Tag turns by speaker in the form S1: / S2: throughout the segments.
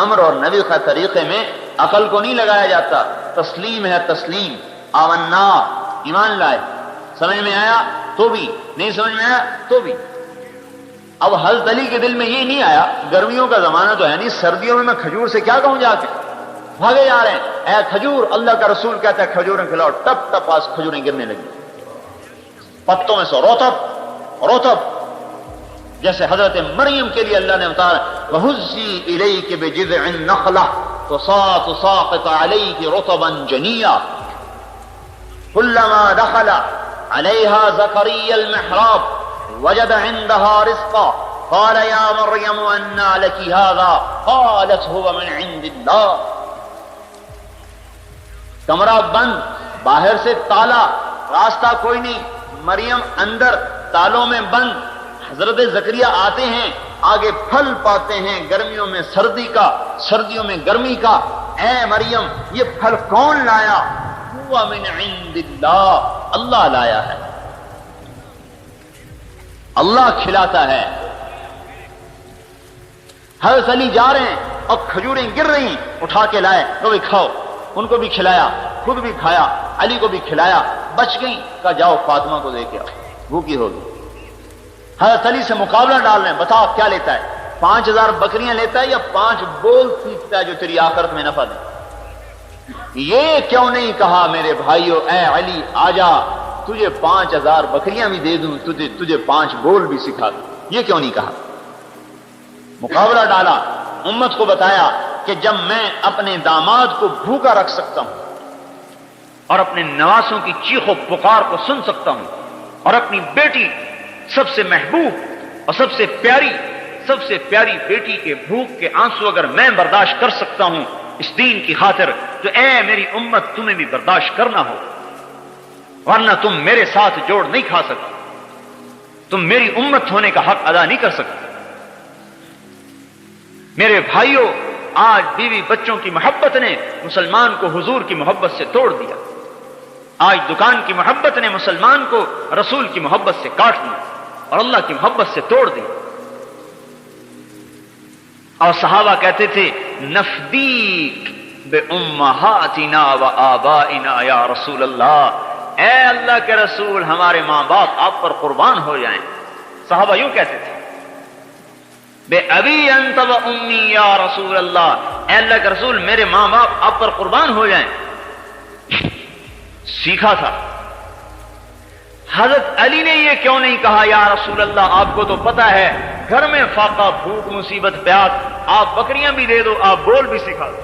S1: امر اور نبی کا طریقے میں عقل کو نہیں لگایا جاتا. تسلیم ہے تسلیم. آمنا ایمان لائے. سمجھ میں آیا تو بھی, نہیں سمجھ میں آیا تو بھی. اب حضرت علی کے دل میں یہ نہیں آیا, گرمیوں کا زمانہ تو ہے نہیں, سردیوں میں کھجور سے کیا کہوں جا کے, بھاگے جا رہے ہیں. اے کھجور, اللہ کا رسول کہتا ہے کھجوریں کھلاؤ. ٹپ ٹپ آس کھجوریں گرنے لگی پتوں میں سے, روتب روتب. جیسے حضرت مریم کے لیے اللہ نے بتایا وَهُزِّي إِلَيْكِ بِجِذْعِ النَّخْلَةِ تُسَاقِطُ عَلَيْكِ رُطَبًا جَنِيًّا كُلَّمَا دَخَلَ عَلَيْهَا زَكَرِيَّا الْمِحْرَابَ وَجَدَ عِندَهَا رِزْقًا قَالَ يَا مَرْيَمُ أَنَّىٰ لَكِ هَٰذَا قَالَتْ هُوَ مِنْ عِندِ اللَّهِ. کمرہ بند, باہر سے تالا, راستہ کوئی نہیں. مریم اندر تالوں میں بند. حضرت زکریا آتے ہیں, آگے پھل پاتے ہیں, گرمیوں میں سردی کا, سردیوں میں گرمی کا. اے مریم, یہ پھل کون لایا؟ ہوا من عند اللہ, اللہ لایا ہے, اللہ کھلاتا ہے. حضرت علی جا رہے ہیں اور کھجوریں گر رہی ہیں, اٹھا کے لائے, تو بھی کھاؤ. ان کو بھی کھلایا, خود بھی کھایا, علی کو بھی کھلایا. بچ گئی, کہا جاؤ فاطمہ کو دے کے آؤ, بھوکی ہوگی. حضرت علی سے مقابلہ ڈال رہے ہیں, بتاؤ کیا لیتا ہے, 5000 بکریاں لیتا ہے یا 5 بول سیکھتا ہے جو تیری آخرت میں نفع دے؟ یہ کیوں نہیں کہا میرے بھائیو اے علی آجا, تجھے 5000 بکریاں بھی دے دوں, تجھے 5 بول بھی سکھا دوں؟ یہ کیوں نہیں کہا؟ مقابلہ ڈالا, امت کو بتایا کہ جب میں اپنے داماد کو بھوکا رکھ سکتا ہوں اور اپنے نواسوں کی چیخ و پکار کو سن سکتا ہوں اور اپنی بیٹی سب سے محبوب اور سب سے پیاری بیٹی کے بھوک کے آنسو اگر میں برداشت کر سکتا ہوں اس دین کی خاطر, تو اے میری امت تمہیں بھی برداشت کرنا ہو, ورنہ تم میرے ساتھ جوڑ نہیں کھا سکتے, تم میری امت ہونے کا حق ادا نہیں کر سکتے. میرے بھائیوں, آج بیوی بچوں کی محبت نے مسلمان کو حضور کی محبت سے توڑ دیا. آج دکان کی محبت نے مسلمان کو رسول کی محبت سے کاٹ دیا اور اللہ کی محبت سے توڑ دیا. اور صحابہ کہتے تھے نفدیک بأمہاتنا و آبائنا یا رسول اللہ, اے اللہ کے رسول ہمارے ماں باپ آپ پر قربان ہو جائیں. صحابہ یوں کہتے تھے بے ابی انت و امی یا رسول اللہ, اے اللہ کے رسول میرے ماں باپ آپ پر قربان ہو جائیں. سیکھا تھا. حضرت علی نے یہ کیوں نہیں کہا یا رسول اللہ آپ کو تو پتا ہے گھر میں فاقہ, بھوک, مصیبت, پیاس, آپ بکریاں بھی دے دو, آپ بول بھی سکھا دو.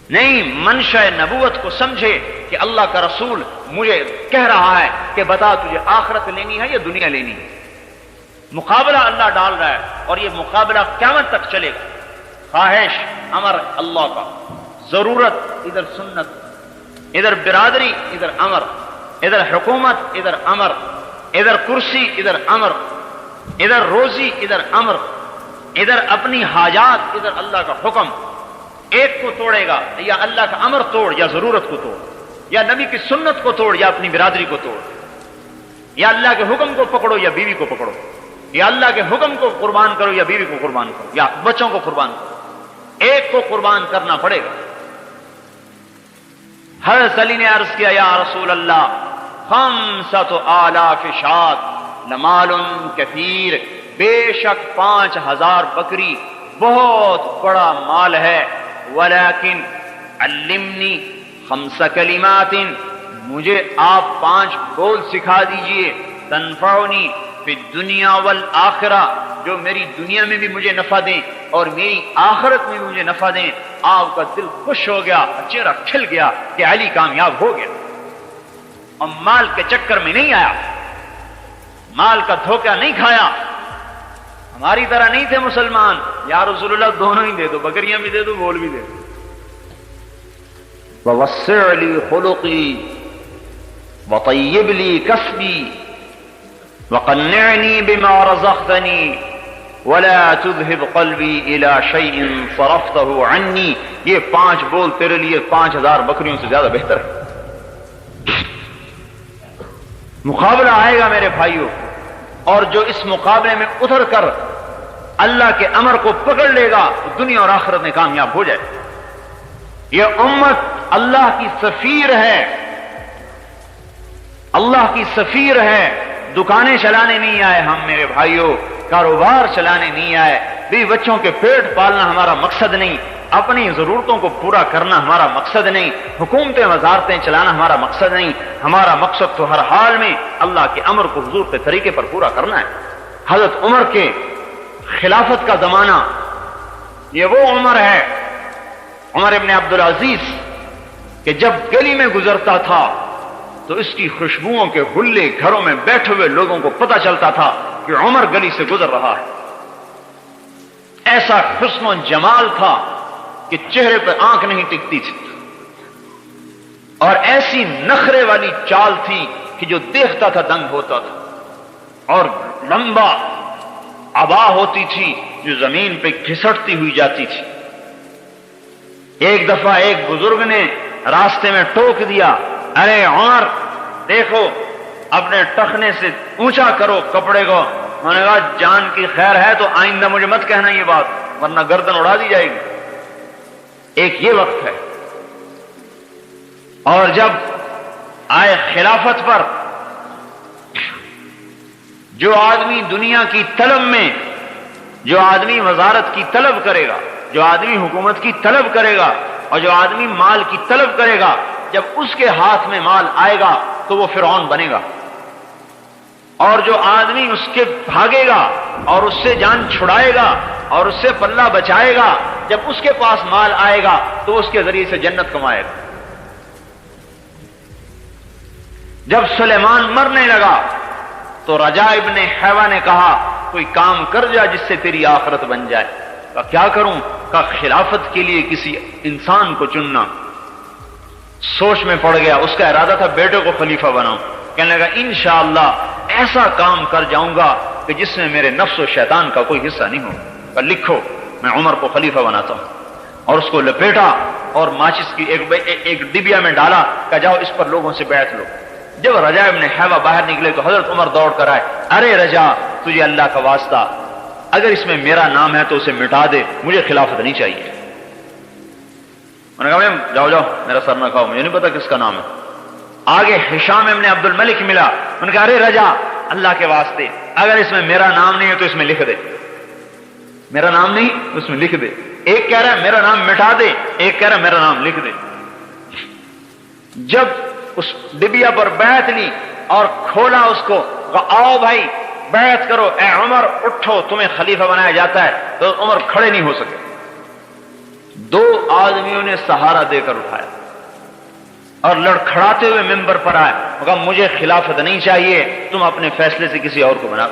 S1: نہیں, منشا نبوت کو سمجھے کہ اللہ کا رسول مجھے کہہ رہا ہے کہ بتا تجھے آخرت لینی ہے یا دنیا لینی ہے. مقابلہ اللہ ڈال رہا ہے اور یہ مقابلہ قیامت تک چلے گا. خواہش امر اللہ کا, ضرورت ادھر سنت, ادھر برادری ادھر امر, ادھر حکومت ادھر امر, ادھر کرسی ادھر امر, ادھر روزی ادھر امر, ادھر اپنی حاجات ادھر اللہ کا حکم. ایک کو توڑے گا یا اللہ کا امر توڑ, یا ضرورت کو توڑ, یا نبی کی سنت کو توڑ, یا اپنی برادری کو توڑ, یا اللہ کے حکم کو پکڑو یا بیوی کو پکڑو, یا اللہ کے حکم کو قربان کرو یا بیوی کو قربان کرو یا بچوں کو قربان کرو. ایک کو قربان کرنا پڑے گا. حضرت علی نے عرض کیا یا رسول اللہ 5,000 شاۃ لمال کثیر, بے شک 5000 بکری بہت بڑا مال ہے. ولیکن علمنی 5 کلمات, مجھے آپ 5 بول سکھا دیجئے, تنفعنی فی الدنیا والآخرہ, جو میری دنیا میں بھی مجھے نفع دیں اور میری آخرت میں بھی مجھے نفع دیں. آپ کا دل خوش ہو گیا, چہرہ کھل گیا کہ علی کامیاب ہو گیا اور مال کے چکر میں نہیں آیا, مال کا دھوکہ نہیں کھایا. ہماری طرح نہیں تھے مسلمان, یا رسول اللہ دونوں ہی دے دو, بکریاں بھی دے دو, بول بھی دے دو. ووسع لی خلقی وطیب لی کسبی وقنعنی بما رزقتنی ولا تذهب قلبی الى شیء صرفته عنی. یہ 5 بول تیرے لیے 5000 بکریوں سے زیادہ بہتر ہے. مقابلہ آئے گا میرے بھائیوں, اور جو اس مقابلے میں اتر کر
S2: اللہ کے امر کو پکڑ لے گا تو دنیا اور آخرت میں کامیاب ہو جائے. یہ امت اللہ کی سفیر ہے، اللہ کی سفیر ہے. دکانیں چلانے نہیں آئے ہم میرے بھائیوں، کاروبار چلانے نہیں آئے، بیوی بچوں کے پیٹ پالنا ہمارا مقصد نہیں، اپنی ضرورتوں کو پورا کرنا ہمارا مقصد نہیں، حکومتیں وزارتیں چلانا ہمارا مقصد نہیں. ہمارا مقصد تو ہر حال میں اللہ کے امر کو حضور کے طریقے پر پورا کرنا ہے. حضرت عمر کے خلافت کا زمانہ یہ وہ عمر ہے، عمر ابن عبدالعزیز، کہ جب گلی میں گزرتا تھا تو اس کی خوشبوؤں کے حلے گھروں میں بیٹھے ہوئے لوگوں کو پتہ چلتا تھا کہ عمر گلی سے گزر رہا ہے. ایسا حسن و جمال تھا کہ چہرے پہ آنکھ نہیں ٹکتی تھی، اور ایسی نخرے والی چال تھی کہ جو دیکھتا تھا دنگ ہوتا تھا، اور لمبا عبا ہوتی تھی جو زمین پہ گھسٹتی ہوئی جاتی تھی. ایک دفعہ ایک بزرگ نے راستے میں ٹوک دیا، ارے عمر دیکھو اپنے ٹخنے سے اونچا کرو کپڑے کو. میں نے کہا جان کی خیر ہے تو آئندہ مجھے مت کہنا یہ بات، ورنہ گردن اڑا دی جائے گی. ایک یہ وقت ہے. اور جب آئے خلافت پر، جو آدمی دنیا کی طلب میں، جو آدمی وزارت کی طلب کرے گا، جو آدمی حکومت کی طلب کرے گا، اور جو آدمی مال کی طلب کرے گا، جب اس کے ہاتھ میں مال آئے گا تو وہ فرعون بنے گا. اور جو آدمی اس کے بھاگے گا اور اس سے جان چھڑائے گا اور اس سے پلہ بچائے گا، جب اس کے پاس مال آئے گا تو اس کے ذریعے سے جنت کمائے گا. جب سلیمان مرنے لگا تو رجاء ابن حیوہ نے کہا کوئی کام کر جا جس سے تیری آخرت بن جائے. کہا کیا کروں؟ کہا خلافت کے لیے کسی انسان کو چننا. سوچ میں پڑ گیا، اس کا ارادہ تھا بیٹے کو خلیفہ بناؤں. کہنے لگا انشاءاللہ ایسا کام کر جاؤں گا کہ جس میں میرے نفس و شیطان کا کوئی حصہ نہیں ہو. کہا لکھو میں عمر کو خلیفہ بناتا ہوں. اور اس کو لپیٹا اور ماچس کی ایک ڈبیا میں ڈالا. کہا جاؤ اس پر لوگوں سے بیعت لو. جب رجاء ابن حیوہ باہر نکلے تو حضرت عمر دوڑ کر آئے، ارے رجاء تجھے اللہ کا واسطہ، اگر اس میں میرا نام ہے تو اسے مٹا دے، مجھے خلافت نہیں چاہیے. میں نے کہا جاؤ جاؤ میرا سر نہ کھاؤ، مجھے نہیں پتا کس کا نام ہے. آگے ہشام ابن عبد الملک ملا. میں نے کہا ارے رجاء اللہ کے واسطے اگر اس میں میرا نام نہیں ہے تو اس میں لکھ دے. میرا نام نہیں اس میں لکھ دے. ایک کہہ رہا ہے میرا نام مٹا دے، ایک کہہ رہا ہے میرا نام لکھ دے. جب اس ڈبیا پر بیعت لی اور کھولا اس کو، آؤ بھائی بیعت کرو، اے عمر اٹھو تمہیں خلیفہ بنایا جاتا ہے. تو عمر کھڑے نہیں ہو سکے. دو آدمیوں نے سہارا دے کر اٹھایا اور لڑکھڑاتے ہوئے ممبر پر آئے. کہا مجھے خلافت نہیں چاہیے، تم اپنے فیصلے سے کسی اور کو بنا.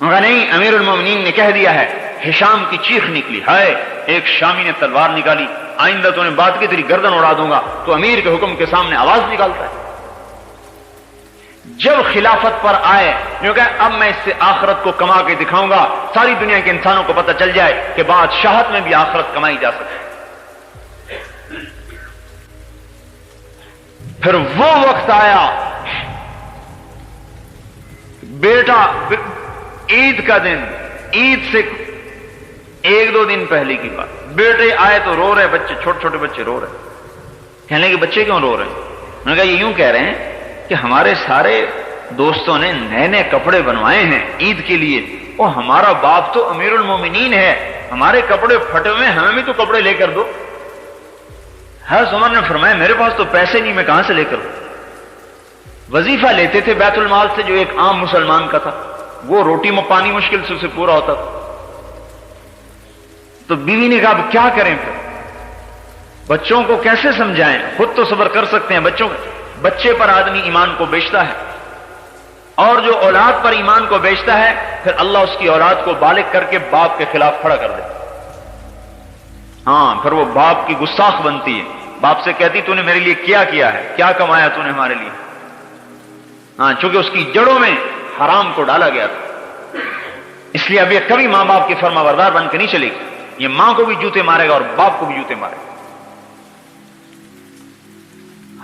S2: کہا نہیں امیر المومنین نے کہہ دیا ہے. ہشام کی چیخ نکلی، ہائے ایک شامی نے تلوار نکالی، آئندہ تو نے بات کی تیری گردن اڑا دوں گا. تو امیر کے حکم کے سامنے آواز نکالتا ہے. جب خلافت پر آئے کیونکہ اب میں اس سے آخرت کو کما کے دکھاؤں گا، ساری دنیا کے انسانوں کو پتہ چل جائے کہ بادشاہت میں بھی آخرت کمائی جا سکے. پھر وہ وقت آیا، بیٹا عید کا دن، عید سے ایک دو دن پہلے کی بات، بیٹے آئے تو رو رہے بچے، چھوٹے چھوٹے بچے رو رہے. کہنے لگے بچے کیوں رو رہے ہیں؟ انہوں نے کہا یہ یوں کہہ رہے ہیں کہ ہمارے سارے دوستوں نے نئے نئے کپڑے بنوائے ہیں عید کے لیے، اور ہمارا باپ تو امیر المومنین ہے، ہمارے کپڑے پھٹے ہوئے، ہمیں بھی تو کپڑے لے کر دو. حضرت عمر نے فرمایا میرے پاس تو پیسے نہیں، میں کہاں سے لے کر دوں؟ وظیفہ لیتے تھے بیت المال سے جو ایک عام مسلمان کا تھا، وہ روٹی میں پانی مشکل سے اسے پورا ہوتا تھا. تو بیوی نے کہا اب کیا کریں؟ پھر بچوں کو کیسے سمجھائیں؟ خود تو صبر کر سکتے ہیں، بچے پر آدمی ایمان کو بیچتا ہے، اور جو اولاد پر ایمان کو بیچتا ہے پھر اللہ اس کی اولاد کو بالغ کر کے باپ کے خلاف کھڑا کر دے. ہاں پھر وہ باپ کی گستاخ بنتی ہے، باپ سے کہتی تو نے میرے لیے کیا ہے، کیا کمایا تو نے ہمارے لیے. ہاں چونکہ اس کی جڑوں میں حرام کو ڈالا گیا تھا، اس لیے اب یہ کبھی ماں باپ کی فرما بردار بن کے نہیں چلے گی. یہ ماں کو بھی جوتے مارے گا اور باپ کو بھی جوتے مارے گا.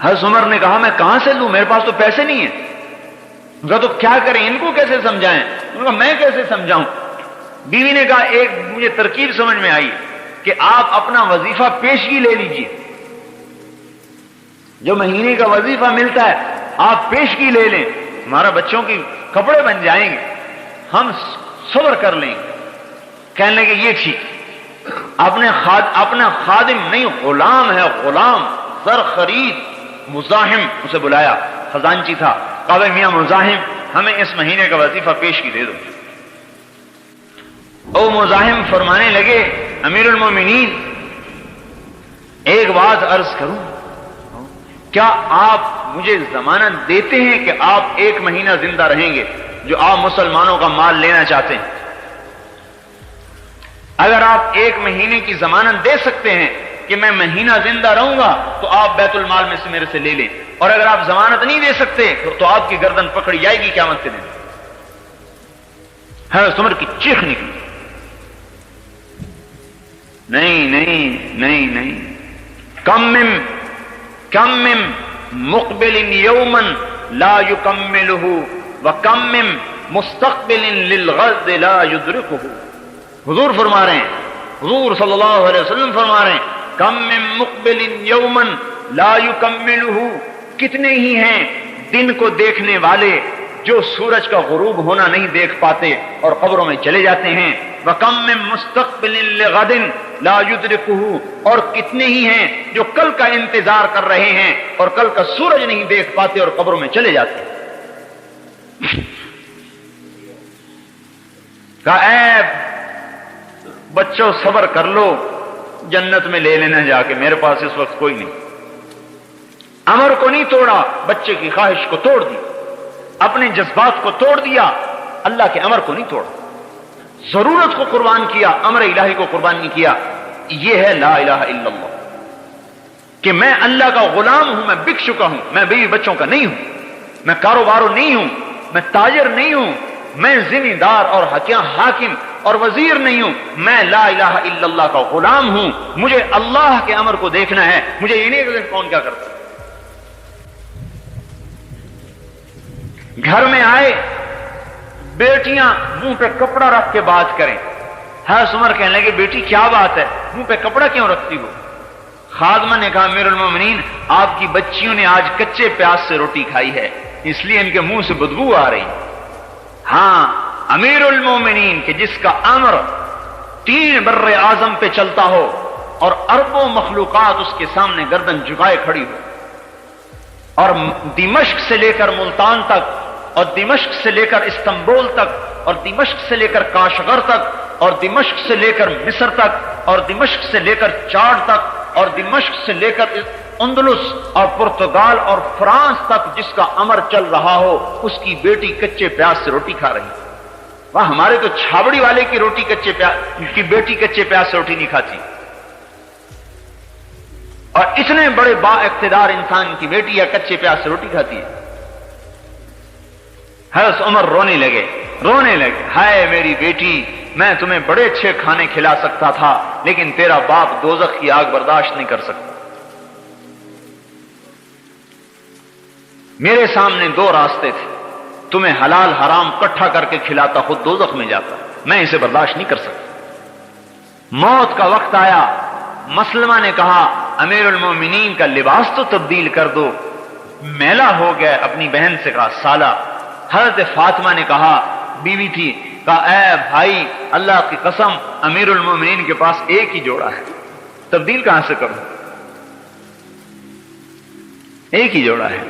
S2: حضرت عمر نے کہا میں کہاں سے لوں، میرے پاس تو پیسے نہیں ہیں. کہا تو کیا کریں، ان کو کیسے سمجھائیں؟ انہوں نے کہا میں کیسے سمجھاؤں؟ بیوی نے کہا ایک مجھے ترکیب سمجھ میں آئی کہ آپ اپنا وظیفہ پیشگی لے لیجئے، جو مہینے کا وظیفہ ملتا ہے آپ پیشگی لے لیں، ہمارا بچوں کی کپڑے بن جائیں گے، ہم صبر کر لیں گے۔ کہنے لگے یہ ٹھیک، اپنا خادم نہیں غلام ہے، غلام زر خرید مزاحم اسے بلایا، خزانچی تھا، کہا میاں مزاحم ہمیں اس مہینے کا وظیفہ پیشگی دے دو۔ او مزاحم فرمانے لگے امیر المومنین ایک بات عرض کروں، کیا آپ مجھے ضمانت دیتے ہیں کہ آپ 1 مہینہ زندہ رہیں گے جو آپ مسلمانوں کا مال لینا چاہتے ہیں؟ اگر آپ 1 مہینے کی ضمانت دے سکتے ہیں کہ میں مہینہ زندہ رہوں گا تو آپ بیت المال میں سے میرے سے لے لیں، اور اگر آپ ضمانت نہیں دے سکتے تو آپ کی گردن پکڑی جائے گی قیامت کے دن۔ حضرت عمر کی چیخ نکلی، نہیں نہیں نہیں نہیں، کم من مقبل یوما لا یکملہ وکم من مستقبل للغد لا یدرکہ۔ حضور فرما رہے ہیں، حضور صلی اللہ علیہ وسلم فرما رہے ہیں کم من مقبل یوما لا یکملہ، کتنے ہی ہیں دن کو دیکھنے والے جو سورج کا غروب ہونا نہیں دیکھ پاتے اور قبروں میں چلے جاتے ہیں، وَكَمْ مِن مُسْتَقْبِلٍ لِغَدٍ لَا يُدْرِكُهُ، اور کتنے ہی ہیں جو کل کا انتظار کر رہے ہیں اور کل کا سورج نہیں دیکھ پاتے اور قبروں میں چلے جاتے ہیں۔ کہا اے بچوں صبر کر لو، جنت میں لے لینا جا کے، میرے پاس اس وقت کوئی نہیں۔ امر کو نہیں توڑا، بچے کی خواہش کو توڑ دی، اپنے جذبات کو توڑ دیا، اللہ کے امر کو نہیں توڑا، ضرورت کو قربان کیا، امر الہی کو قربان نہیں کیا۔ یہ ہے لا الہ الا اللہ، کہ میں اللہ کا غلام ہوں، میں بک چکا ہوں، میں بیوی بچوں کا نہیں ہوں، میں کاروباروں نہیں ہوں، میں تاجر نہیں ہوں، میں ذمہ دار اور حاکم اور وزیر نہیں ہوں، میں لا الہ الا اللہ کا غلام ہوں، مجھے اللہ کے امر کو دیکھنا ہے، مجھے یہ نہیں کہ کون کیا کرتا۔ گھر میں آئے، بیٹیاں منہ پہ کپڑا رکھ کے بات کریں، حضرت عمر کہنے لگے بیٹی کیا بات ہے، منہ پہ کپڑا کیوں رکھتی ہو؟ خادمہ نے کہا امیر المومنین آپ کی بچیوں نے آج کچے پیاز سے روٹی کھائی ہے، اس لیے ان کے منہ سے بدبو آ رہی۔ ہاں امیر المومنین کہ جس کا امر 3 بر اعظم پہ چلتا ہو اور اربوں مخلوقات اس کے سامنے گردن جھکائے کھڑی ہو، اور دمشق سے لے کر ملتان تک، اور دمشق سے لے کر استنبول تک، اور دمشق سے لے کر کاشغر تک، اور دمشق سے لے کر مصر تک، اور دمشق سے لے کر چاڈ تک، اور دمشق سے لے کر اندلس اور پرتگال اور فرانس تک جس کا امر چل رہا ہو، اس کی بیٹی کچے پیاز سے روٹی کھا رہی۔ وہ ہمارے تو چھاوڑی والے کی روٹی کچے پیاز کی بیٹی کچے پیاز سے روٹی نہیں کھاتی، اور اتنے بڑے با اقتدار انسان کی بیٹی یا کچے پیاز سے روٹی کھاتی ہے۔ حضرت عمر رونے لگے، ہائے میری بیٹی، میں تمہیں بڑے اچھے کھانے کھلا سکتا تھا لیکن تیرا باپ دوزخ کی آگ برداشت نہیں کر سکتا۔ میرے سامنے 2 راستے تھے، تمہیں حلال حرام کٹھا کر کے کھلاتا، خود دوزخ میں جاتا، میں اسے برداشت نہیں کر سکتا۔ موت کا وقت آیا، مسلمہ نے کہا امیر المومنین کا لباس تو تبدیل کر دو، میلا ہو گیا، اپنی بہن سے کہا سالہ۔ حضرت فاطمہ نے کہا، بیوی تھی، کہا اے بھائی اللہ کی قسم امیر المومنین کے پاس ایک ہی جوڑا ہے، تبدیل کہاں سے کروں، ایک ہی جوڑا ہے۔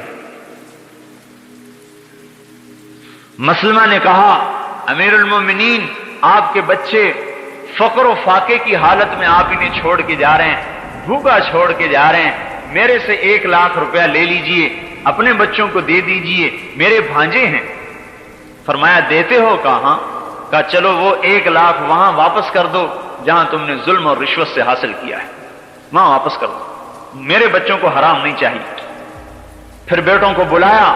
S2: مسلمہ نے کہا امیر المومنین آپ کے بچے فقر و فاقے کی حالت میں آپ انہیں چھوڑ کے جا رہے ہیں، بھوکا چھوڑ کے جا رہے ہیں، میرے سے 1 لاکھ روپیہ لے لیجئے، اپنے بچوں کو دے دیجئے، میرے بھانجے ہیں۔ فرمایا دیتے ہو؟ کہا ہاں۔ کہا چلو وہ 1 لاکھ وہاں واپس کر دو جہاں تم نے ظلم اور رشوت سے حاصل کیا ہے، وہاں واپس کر دو، میرے بچوں کو حرام نہیں چاہیے۔ پھر بیٹوں کو بلایا،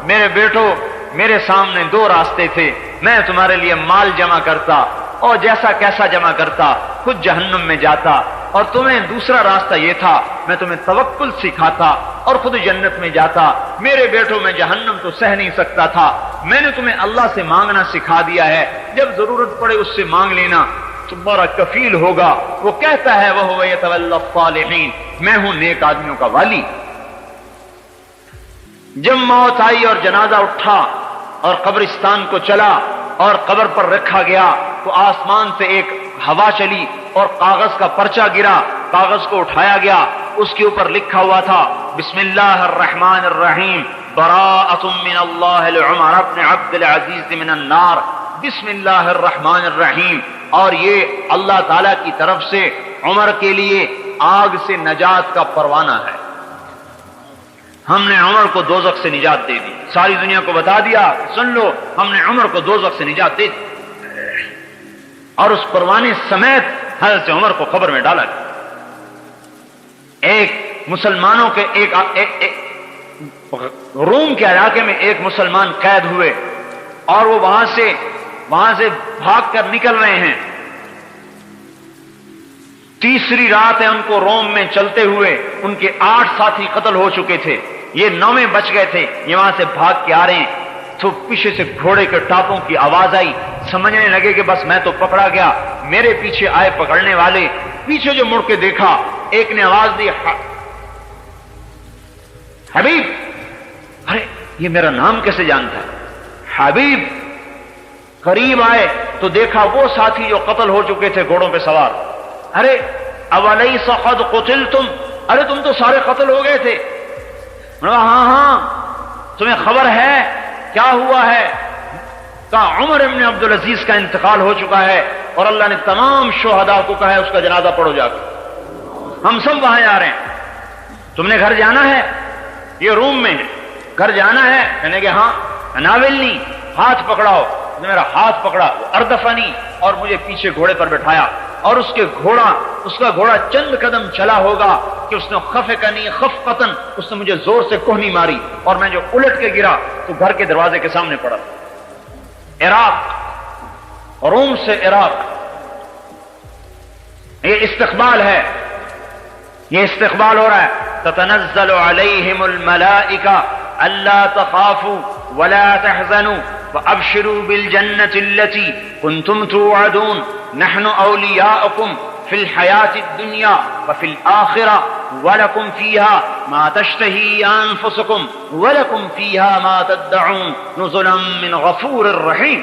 S2: میرے بیٹوں میرے سامنے 2 راستے تھے، میں تمہارے لیے مال جمع کرتا اور جیسا کیسا جمع کرتا خود جہنم میں جاتا، اور تمہیں دوسرا راستہ یہ تھا میں تمہیں توکل سکھاتا اور خود جنت میں جاتا۔ میرے بیٹوں میں جہنم تو سہ نہیں سکتا تھا، میں نے تمہیں اللہ سے مانگنا سکھا دیا ہے، جب ضرورت پڑے اس سے مانگ لینا، تمہارا کفیل ہوگا۔ وہ کہتا ہے وَهُوَ يَتَوَلَّى الصَّالِحِينَ، میں ہوں نیک آدمیوں کا والی۔ جب موت آئی اور جنازہ اٹھا اور قبرستان کو چلا اور قبر پر رکھا گیا تو آسمان سے ایک ہوا چلی اور کاغذ کا پرچہ گرا، کاغذ کو اٹھایا گیا، اس کے اوپر لکھا ہوا تھا بسم اللہ الرحمن الرحیم براءۃ من اللہ لعمر بن عبد العزیز من النار، بسم اللہ الرحمن الرحیم، اور یہ اللہ تعالی کی طرف سے عمر کے لیے آگ سے نجات کا پروانہ ہے۔ ہم نے عمر کو دوزخ سے نجات دے دی، ساری دنیا کو بتا دیا سن لو ہم نے عمر کو دوزخ سے نجات دے دی، اور اس پروانے سمیت حضرت عمر کو قبر میں ڈالا گیا۔ ایک مسلمانوں کے ایک روم کے علاقے میں ایک مسلمان قید ہوئے اور وہ وہاں سے بھاگ کر نکل رہے ہیں، تیسری رات ہے ان کو روم میں چلتے ہوئے، ان کے 8 ساتھی قتل ہو چکے تھے، یہ 9ویں بچ گئے تھے، یہ وہاں سے بھاگ کے آ رہے ہیں تو پیچھے سے گھوڑے کے ٹاپوں کی آواز آئی، سمجھنے لگے کہ بس میں تو پکڑا گیا، میرے پیچھے آئے پکڑنے والے، پیچھے جو مڑ کے دیکھا ایک نے آواز دی حبیب، ارے یہ میرا نام کیسے جانتا ہے حبیب؟ قریب آئے تو دیکھا وہ ساتھی جو قتل ہو چکے تھے گھوڑوں پہ سوار، ارے اولیس قد قتلتم، ارے تم تو سارے قتل ہو گئے تھے۔ ہاں تمہیں خبر ہے کیا ہوا ہے؟ کہا عمر ابن عبد العزیز کا انتقال ہو چکا ہے اور اللہ نے تمام شہداء کو کہا ہے اس کا جنازہ پڑھو جا کے، ہم سب وہاں جا رہے ہیں، تم نے گھر جانا ہے؟ یہ روم میں ہے، گھر جانا ہے؟ کہنے کہ ہاں، ناولنی، ہاتھ پکڑاؤ، میرا ہاتھ پکڑا، اردفنی، اور مجھے پیچھے گھوڑے پر بٹھایا، اور اس کا گھوڑا چند قدم چلا ہوگا کہ اس نے خفقنی خفقتن، اس نے مجھے زور سے کوہنی ماری اور میں جو الٹ کے گرا تو گھر کے دروازے کے سامنے پڑا۔ عراق، روم سے عراق، یہ استقبال ہے، یہ استقبال ہو رہا ہے۔ تتنزل علیہم الملائکہ الا تخافوا ولا تحزنوا وابشروا بالجنة التي كنتم توعدون نحن اولیاؤکم فی الحیاة الدنیا وفی الآخرہ ولکم فیہا ما تشتہی انفسکم ولکم فیہا ما تدعون نزلا من غفور الرحیم۔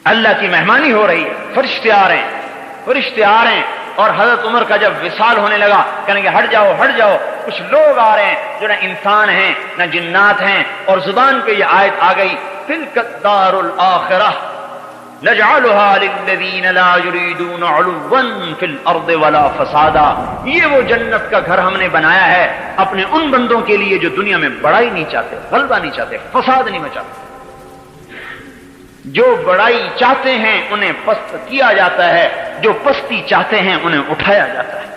S2: اللہ کی مہمانی ہو رہی ہے، فرشتے آ رہے ہیں، فرشتے آ رہے ہیں، اور حضرت عمر کا جب وصال ہونے لگا کہنے کہ ہٹ جاؤ ہٹ جاؤ، کچھ لوگ آ رہے ہیں جو نہ انسان ہیں نہ جنات ہیں، اور زبان پہ یہ آیت آ گئی تلک الدار الآخرہ نجعلها للذین لا یریدون علوا فی الارض ولا فسادا، یہ وہ جنت کا گھر ہم نے بنایا ہے اپنے ان بندوں کے لیے جو دنیا میں بڑائی نہیں چاہتے، غلبہ نہیں چاہتے، فساد نہیں مچاتے۔ جو بڑائی چاہتے ہیں انہیں پست کیا جاتا ہے، جو پستی چاہتے ہیں انہیں اٹھایا جاتا ہے۔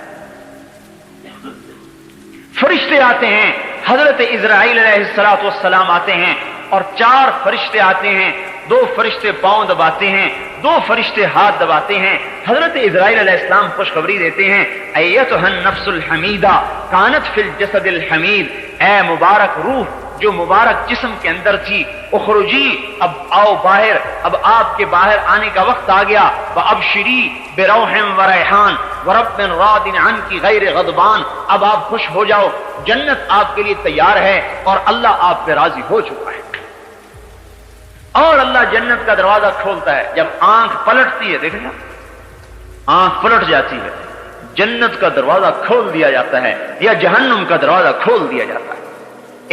S2: فرشتے آتے ہیں، حضرت اسرائیل علیہ السلام آتے ہیں، اور 4 فرشتے آتے ہیں، 2 فرشتے پاؤں دباتے ہیں، 2 فرشتے ہاتھ دباتے ہیں۔ حضرت اسرائیل علیہ السلام خوشخبری دیتے ہیں ایتھا النفس الحمیدہ کانت فی الجسد الحمید، اے مبارک روح جو مبارک جسم کے اندر تھی، اخرجی، اب آؤ باہر، اب آپ کے باہر آنے کا وقت آ گیا، وابشری بروح وریحان ورب راض عنک غیر غضبان، اب آپ خوش ہو جاؤ، جنت آپ کے لیے تیار ہے اور اللہ آپ پہ راضی ہو چکا ہے۔ اور اللہ جنت کا دروازہ کھولتا ہے، جب آنکھ پلٹتی ہے، دیکھیں نا آنکھ پلٹ جاتی ہے، جنت کا دروازہ کھول دیا جاتا ہے یا جہنم کا دروازہ کھول دیا جاتا ہے۔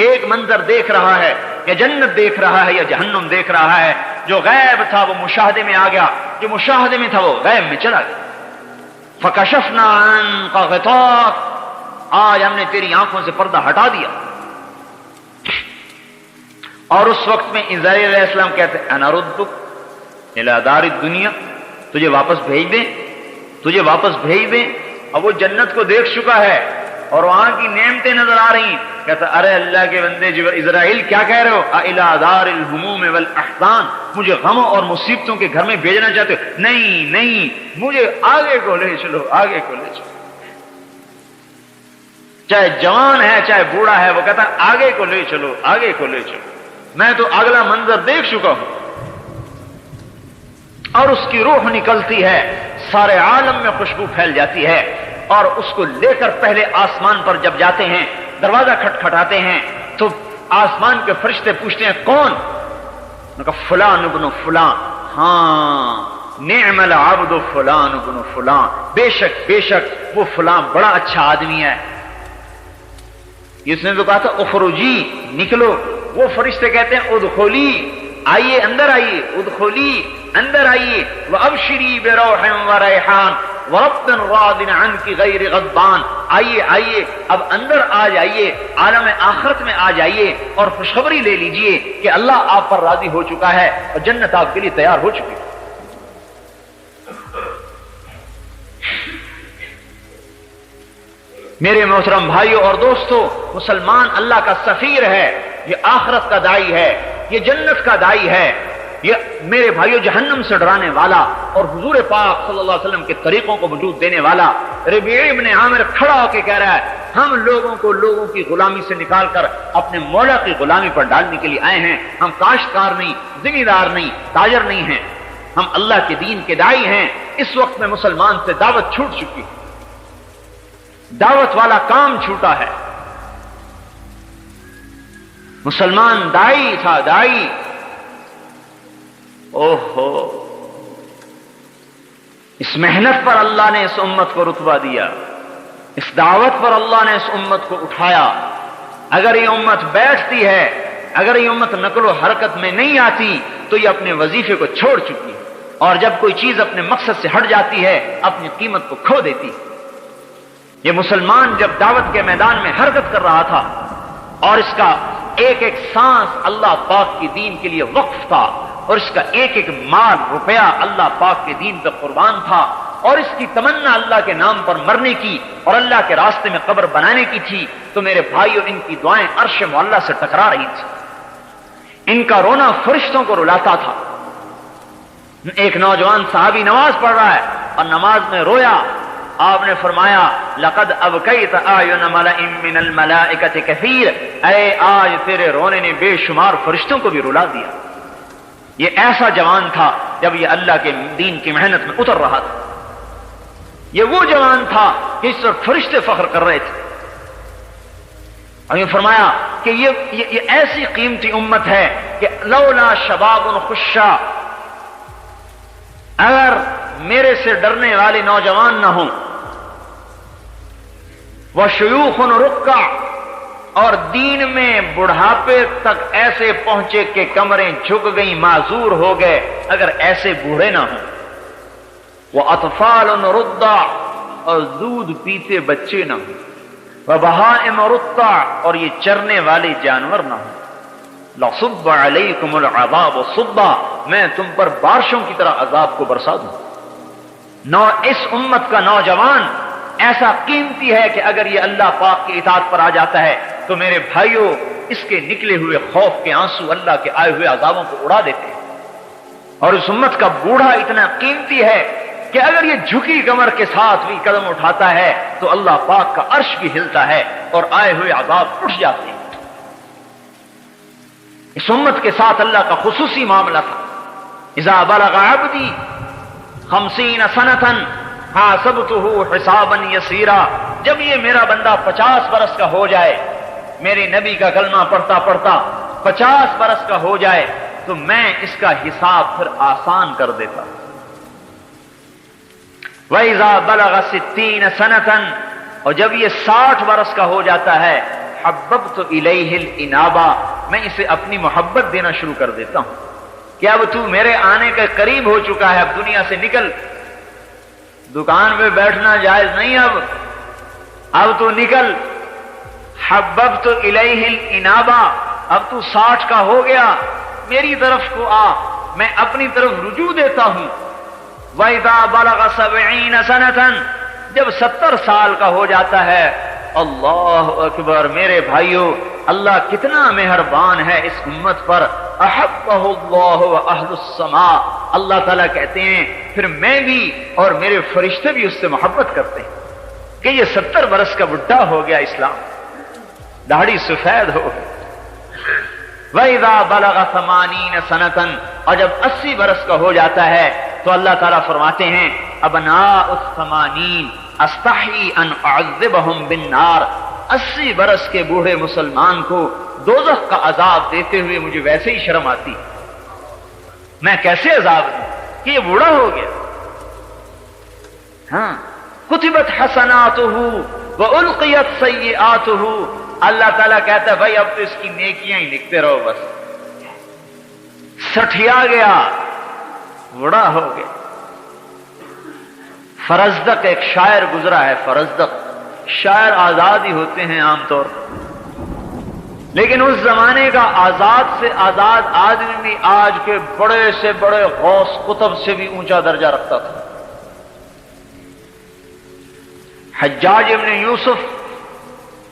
S2: ایک منظر دیکھ رہا ہے یا جنت دیکھ رہا ہے یا جہنم دیکھ رہا ہے، جو غیب تھا وہ مشاہدے میں آ گیا، جو مشاہدے میں تھا وہ غیب میں چلا گیا۔ فکشفنا عنک غطاک، آج ہم نے تیری آنکھوں سے پردہ ہٹا دیا۔ اور اس وقت میں اسرائیل علیہ السلام کہتے ہیں انا ردک الی دار الدنیا، تجھے واپس بھیج دیں، تجھے واپس بھیج دیں۔ اب وہ جنت کو دیکھ چکا ہے اور وہاں کی نعمتیں نظر آ رہی ہیں، کہتا ارے اللہ کے بندے جو اسرائیل کیا کہہ رہے ہو، الی دار الہموم والاحزان، مجھے غموں اور مصیبتوں کے گھر میں بھیجنا چاہتے ہو؟ نہیں نہیں، مجھے آگے کو لے چلو، آگے کو لے چلو۔ چاہے جوان ہے چاہے بوڑھا ہے، وہ کہتا آگے کو لے چلو، آگے کو لے چلو، میں تو اگلا منظر دیکھ چکا ہوں. اور اس کی روح نکلتی ہے، سارے عالم میں خوشبو پھیل جاتی ہے، اور اس کو لے کر پہلے آسمان پر جب جاتے ہیں، دروازہ کھٹکھٹاتے ہیں تو آسمان کے فرشتے پوچھتے ہیں کون؟ انہوں نے کہا فلان ابن فلان. ہاں نعم العبد فلان ابن فلان، بے شک وہ فلان بڑا اچھا آدمی ہے. اس نے تو کہا تھا اخرجی، نکلو. وہ فرشتے کہتے ہیں ادخلی، آئیے اندر آئیے، ادخلی اندر آئیے، وابشری بروح وریحان ورب راض عنک غیر غضبان. آئیے اب اندر آ جائیے، عالم آخرت میں آ جائیے اور خوشخبری لے لیجئے کہ اللہ آپ پر راضی ہو چکا ہے اور جنت آپ کے لیے تیار ہو چکی ہے. میرے محترم بھائیوں اور دوستوں، مسلمان اللہ کا سفیر ہے، یہ آخرت کا داعی ہے، یہ جنت کا داعی ہے، یہ میرے بھائیوں جہنم سے ڈرانے والا اور حضور پاک صلی اللہ علیہ وسلم کے طریقوں کو وجود دینے والا. ربیع ابن عامر کھڑا ہو کے کہہ رہا ہے ہم لوگوں کو لوگوں کی غلامی سے نکال کر اپنے مولا کی غلامی پر ڈالنے کے لیے آئے ہیں. ہم کاشتکار نہیں، ذمہ دار نہیں، تاجر نہیں ہیں، ہم اللہ کے دین کے داعی ہیں. اس وقت میں مسلمان سے دعوت چھوٹ چکی ہے، دعوت والا کام چھوٹا ہے. مسلمان داعی تھا، داعی. اوہو، اس محنت پر اللہ نے اس امت کو رتبہ دیا، اس دعوت پر اللہ نے اس امت کو اٹھایا. اگر یہ امت بیٹھتی ہے، اگر یہ امت نقل و حرکت میں نہیں آتی تو یہ اپنے وظیفے کو چھوڑ چکی ہے، اور جب کوئی چیز اپنے مقصد سے ہٹ جاتی ہے اپنی قیمت کو کھو دیتی ہے. یہ مسلمان جب دعوت کے میدان میں حرکت کر رہا تھا اور اس کا ایک ایک سانس اللہ پاک کی دین کے لیے وقف تھا، اور اس کا ایک ایک مال روپیہ اللہ پاک کے دین پر قربان تھا، اور اس کی تمنا اللہ کے نام پر مرنے کی اور اللہ کے راستے میں قبر بنانے کی تھی، تو میرے بھائیوں ان کی دعائیں عرش معلیٰ سے ٹکرا رہی تھی. ان کا رونا فرشتوں کو رلاتا تھا. ایک نوجوان صحابی نماز پڑھ رہا ہے اور نماز میں رویا. آپ نے فرمایا لقد ابکیت اعین ملأ من الملائکۃ کثیر، اے آج تیرے رونے نے بے شمار فرشتوں کو بھی رلا دیا. یہ ایسا جوان تھا جب یہ اللہ کے دین کی محنت میں اتر رہا تھا. یہ وہ جوان تھا کہ اس پر فرشتے فخر کر رہے تھے. اور یہ فرمایا کہ یہ ایسی قیمتی امت ہے کہ لولا شباب خشا، اگر میرے سے ڈرنے والے نوجوان نہ ہوں، وشیوخ رکع، اور دین میں بڑھاپے تک ایسے پہنچے کہ کمریں جھک گئیں، معذور ہو گئے، اگر ایسے بوڑھے نہ ہوں، وَأَطْفَالٌ رُضَّعٌ، اور دودھ پیتے بچے نہ ہوں، وَبَهَائِمُ رُضَّعٌ، اور یہ چرنے والے جانور نہ ہوں، لَصُبَّ عَلَيْكُمُ الْعَذَابُ صُبًّا، میں تم پر بارشوں کی طرح عذاب کو برسا دوں. اس امت کا نوجوان ایسا قیمتی ہے کہ اگر یہ اللہ پاک کی اطاعت پر آ جاتا ہے تو میرے بھائیوں اس کے نکلے ہوئے خوف کے آنسو اللہ کے آئے ہوئے عذابوں کو اڑا دیتے ہیں. اور اس امت کا بوڑھا اتنا قیمتی ہے کہ اگر یہ جھکی کمر کے ساتھ بھی قدم اٹھاتا ہے تو اللہ پاک کا عرش بھی ہلتا ہے اور آئے ہوئے عذاب اٹھ جاتے ہیں. اس امت کے ساتھ اللہ کا خصوصی معاملہ تھا. اذا بلغ عبدی 50 سنة حاسبته حسابا یسیرا، جب یہ میرا بندہ 50 برس کا ہو جائے، میرے نبی کا کلمہ پڑھتا پڑھتا 50 برس کا ہو جائے تو میں اس کا حساب پھر آسان کر دیتا. وَإِذَا بَلَغَ 60 سَنَةً، اور جب یہ 60 برس کا ہو جاتا ہے، حَبَّبْتُ إِلَيْهِ الْإِنَابَةَ، میں اسے اپنی محبت دینا شروع کر دیتا ہوں کہ اب تو میرے آنے کے قریب ہو چکا ہے، اب دنیا سے نکل، دکان پہ بیٹھنا جائز نہیں، اب تو نکل. حببت الیہ الانابہ، اب تو 60 کا ہو گیا، میری طرف کو آ، میں اپنی طرف رجوع دیتا ہوں. وَإِذَا بَلَغَ 70 سَنَةً، جب 70 سال کا ہو جاتا ہے، اللہ اکبر، میرے بھائیوں اللہ کتنا مہربان ہے اس امت پر. احبہ اللہ واہل السماء، اللہ تعالیٰ کہتے ہیں پھر میں بھی اور میرے فرشتے بھی اس سے محبت کرتے ہیں کہ یہ 70 برس کا بڈھا ہو گیا، اسلام داڑھی سفید ہو گئی، وَإِذَا بَلَغَ 80 سَنَةً، اور جب 80 برس کا ہو جاتا ہے تو اللہ تعالیٰ فرماتے ہیں ابناء الثمانین استحی ان اعذبہم بالنار، 80 برس کے بوڑھے مسلمان کو دوزخ کا عذاب دیتے ہوئے مجھے ویسے ہی شرم آتی، میں کیسے عذاب دوں کہ یہ بوڑھا ہو گیا. ہاں کتبت حسناتہ والقیت سیئاتہ، اللہ تعالیٰ کہتا ہے بھائی اب تو اس کی نیکیاں ہی لکھتے رہو، بس سٹھیا گیا، بوڑھا ہو گیا. فرزدق ایک شاعر گزرا ہے، فرزدق شاعر آزاد ہی ہوتے ہیں عام طور پر، لیکن اس زمانے کا آزاد سے آزاد آدمی بھی آج کے بڑے سے بڑے غوث قطب سے بھی اونچا درجہ رکھتا تھا. حجاج ابن یوسف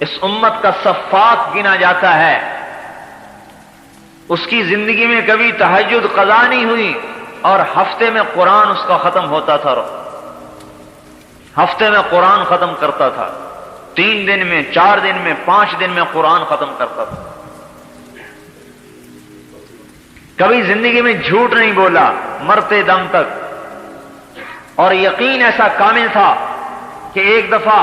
S2: اس امت کا صفات گنا جاتا ہے، اس کی زندگی میں کبھی تہجد قضا نہیں ہوئی اور ہفتے میں قرآن اس کا ختم ہوتا تھا، ہفتے میں قرآن ختم کرتا تھا، 3 دن میں، 4 دن میں، 5 دن میں قرآن ختم کرتا تھا. کبھی زندگی میں جھوٹ نہیں بولا مرتے دم تک، اور یقین ایسا کامل تھا کہ ایک دفعہ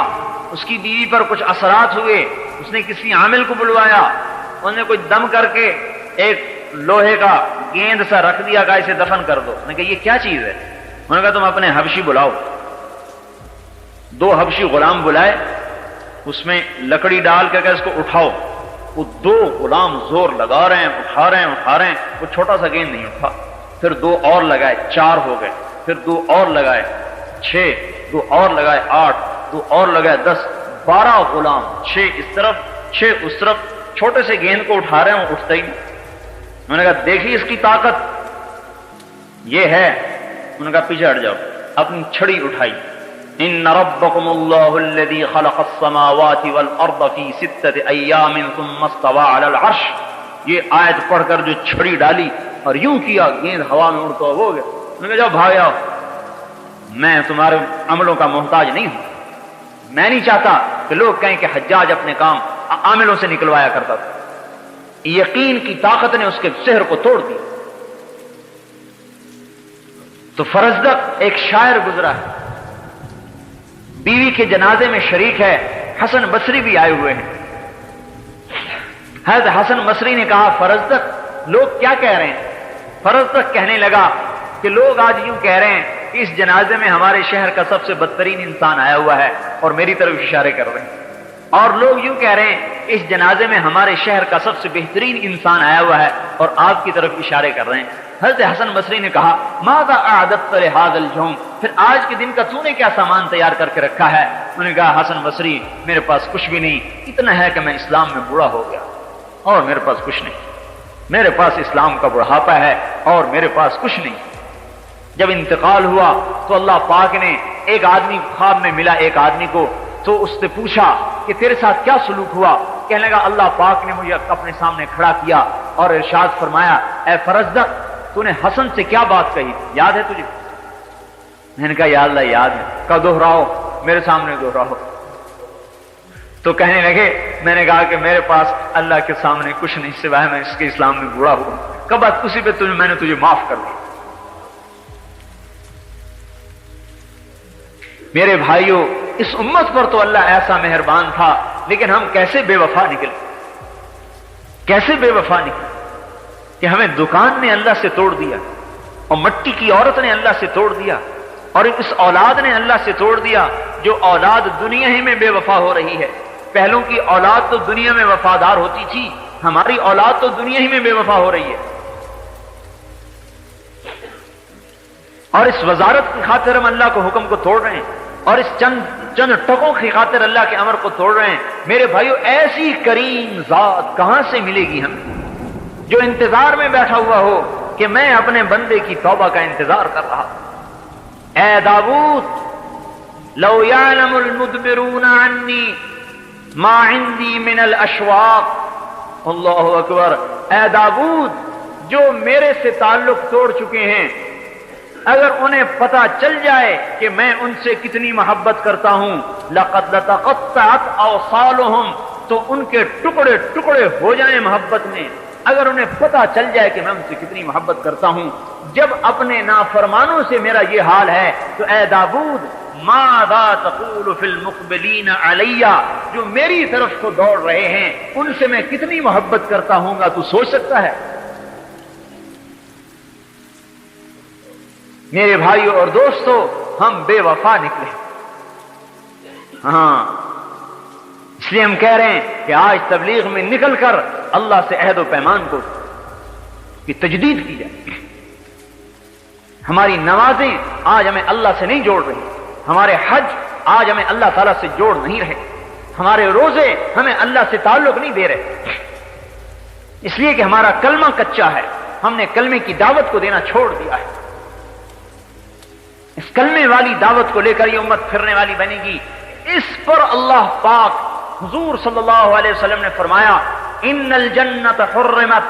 S2: اس کی بیوی پر کچھ اثرات ہوئے، اس نے کسی عامل کو بلوایا، انہوں نے کچھ دم کر کے ایک لوہے کا گیند سا رکھ دیا، کہا اسے دفن کر دو. انہوں نے کہا یہ کیا چیز ہے؟ انہوں نے کہا تم اپنے حبشی بلاؤ. 2 حبشی غلام بلائے، اس میں لکڑی ڈال کر اس کو اٹھاؤ. وہ 2 غلام زور لگا رہے ہیں، اٹھا رہے ہیں، وہ چھوٹا سا گیند نہیں اٹھا. پھر 2 اور لگائے، 4 ہو گئے. پھر 2 اور لگائے، 6. 2 اور لگائے، 8. 2 اور لگائے، 10. 12 غلام، 6 اس طرف 6 اس طرف، چھوٹے سے گیند کو اٹھا رہے ہیں، وہ اٹھتا ہی نہیں. انہوں نے کہا دیکھیے اس کی طاقت یہ ہے. انہوں نے کہا پیچھے ہٹ جاؤ. اپنی چھڑی اٹھائی. ان ربکم اللہ الذی خلق السماوات والارض فی 6 ایام ثم استوى علی العرش، یہ آیت پڑھ کر جو چھڑی ڈالی اور یوں کیا، گیند ہوا میں اڑتا ہو گیا. انہوں نے کہا جاؤ بھاگ جاؤ، میں تمہارے عملوں کا محتاج نہیں ہوں. میں نہیں چاہتا کہ لوگ کہیں کہ حجاج اپنے کام عاملوں سے نکلوایا کرتا تھا. یقین کی طاقت نے اس کے سحر کو توڑ دیا. تو فرزدق ایک شاعر گزرا ہے، بیوی کے جنازے میں شریک ہے. حسن بصری بھی آئے ہوئے ہیں. حضرت حسن بصری نے کہا فرزدق لوگ کیا کہہ رہے ہیں؟ فرزدق کہنے لگا کہ لوگ آج یوں کہہ رہے ہیں کہ اس جنازے میں ہمارے شہر کا سب سے بدترین انسان آیا ہوا ہے اور میری طرف اشارے کر رہے ہیں. اور لوگ یوں کہہ رہے ہیں اس جنازے میں ہمارے شہر کا سب سے بہترین انسان آیا ہوا ہے اور آپ کی طرف اشارے کر رہے ہیں. حضرت حسن بصری نے کہا ماذا اعددت لهذا اليوم، پھر آج کے دن کا تو نے کیا سامان تیار کر کے رکھا ہے؟ انہوں نے کہا حسن بصری میرے پاس کچھ بھی نہیں، اتنا ہے کہ میں اسلام میں بوڑھا ہو گیا اور میرے پاس کچھ نہیں. میرے پاس اسلام کا بڑھاپا ہے اور میرے پاس کچھ نہیں. جب انتقال ہوا تو اللہ پاک نے ایک آدمی خواب میں ملا ایک آدمی کو، تو اس سے پوچھا کہ تیرے ساتھ کیا سلوک ہوا؟ کہنے لگا اللہ پاک نے مجھے اپنے سامنے کھڑا کیا اور ارشاد فرمایا اے فرزدق تو نے حسن سے کیا بات کہی، یاد ہے تجھے؟ میں نے کہا یا اللہ یاد ہے. کہا دہراؤ، میرے سامنے دہراؤ. تو کہنے لگے میں نے کہا کہ میرے پاس اللہ کے سامنے کچھ نہیں سوائے میں اس کے اسلام میں بوڑھا ہوا. کب اسی پہ میں نے تجھے معاف کر دیا. میرے بھائیوں اس امت پر تو اللہ ایسا مہربان تھا، لیکن ہم کیسے بے وفا نکلے، کیسے بے وفا نکلے کہ ہمیں دکان نے اللہ سے توڑ دیا اور مٹی کی عورت نے اللہ سے توڑ دیا اور اس اولاد نے اللہ سے توڑ دیا جو اولاد دنیا ہی میں بے وفا ہو رہی ہے. پہلوں کی اولاد تو دنیا میں وفادار ہوتی تھی، ہماری اولاد تو دنیا ہی میں بے وفا ہو رہی ہے. اور اس وزارت کی خاطر ہم اللہ کو حکم کو توڑ رہے ہیں اور اس چند ٹکوں کی خاطر اللہ کے امر کو توڑ رہے ہیں. میرے بھائیو ایسی کریم ذات کہاں سے ملے گی ہمیں جو انتظار میں بیٹھا ہوا ہو کہ میں اپنے بندے کی توبہ کا انتظار کر رہا. اے داؤد لو یعلم المدبرون عنی ما عندی من الاشواق، اللہ اکبر. اے داؤد جو میرے سے تعلق توڑ چکے ہیں اگر انہیں پتہ چل جائے کہ میں ان سے کتنی محبت کرتا ہوں، لقد لتقطعت اوصالهم، تو ان کے ٹکڑے ٹکڑے ہو جائیں محبت میں. اگر انہیں پتہ چل جائے کہ میں ان سے کتنی محبت کرتا ہوں، جب اپنے نافرمانوں سے میرا یہ حال ہے تو اے داؤد ماذا تقول فی المقبلین علی، جو میری طرف کو دوڑ رہے ہیں ان سے میں کتنی محبت کرتا ہوں گا، تو سوچ سکتا ہے؟ میرے بھائیوں اور دوستو، ہم بے وفا نکلے، ہاں اس لیے ہم کہہ رہے ہیں کہ آج تبلیغ میں نکل کر اللہ سے عہد و پیمان کو کی تجدید کی جائے۔ ہماری نمازیں آج ہمیں اللہ سے نہیں جوڑ رہی، ہمارے حج آج ہمیں اللہ تعالیٰ سے جوڑ نہیں رہے، ہمارے روزے ہمیں اللہ سے تعلق نہیں دے رہے، اس لیے کہ ہمارا کلمہ کچا ہے، ہم نے کلمے کی دعوت کو دینا چھوڑ دیا ہے۔ اس کلمے والی دعوت کو لے کر یہ امت پھرنے والی بنے گی۔ اس پر اللہ پاک حضور صلی اللہ علیہ وسلم نے فرمایا ان الجنت حرمت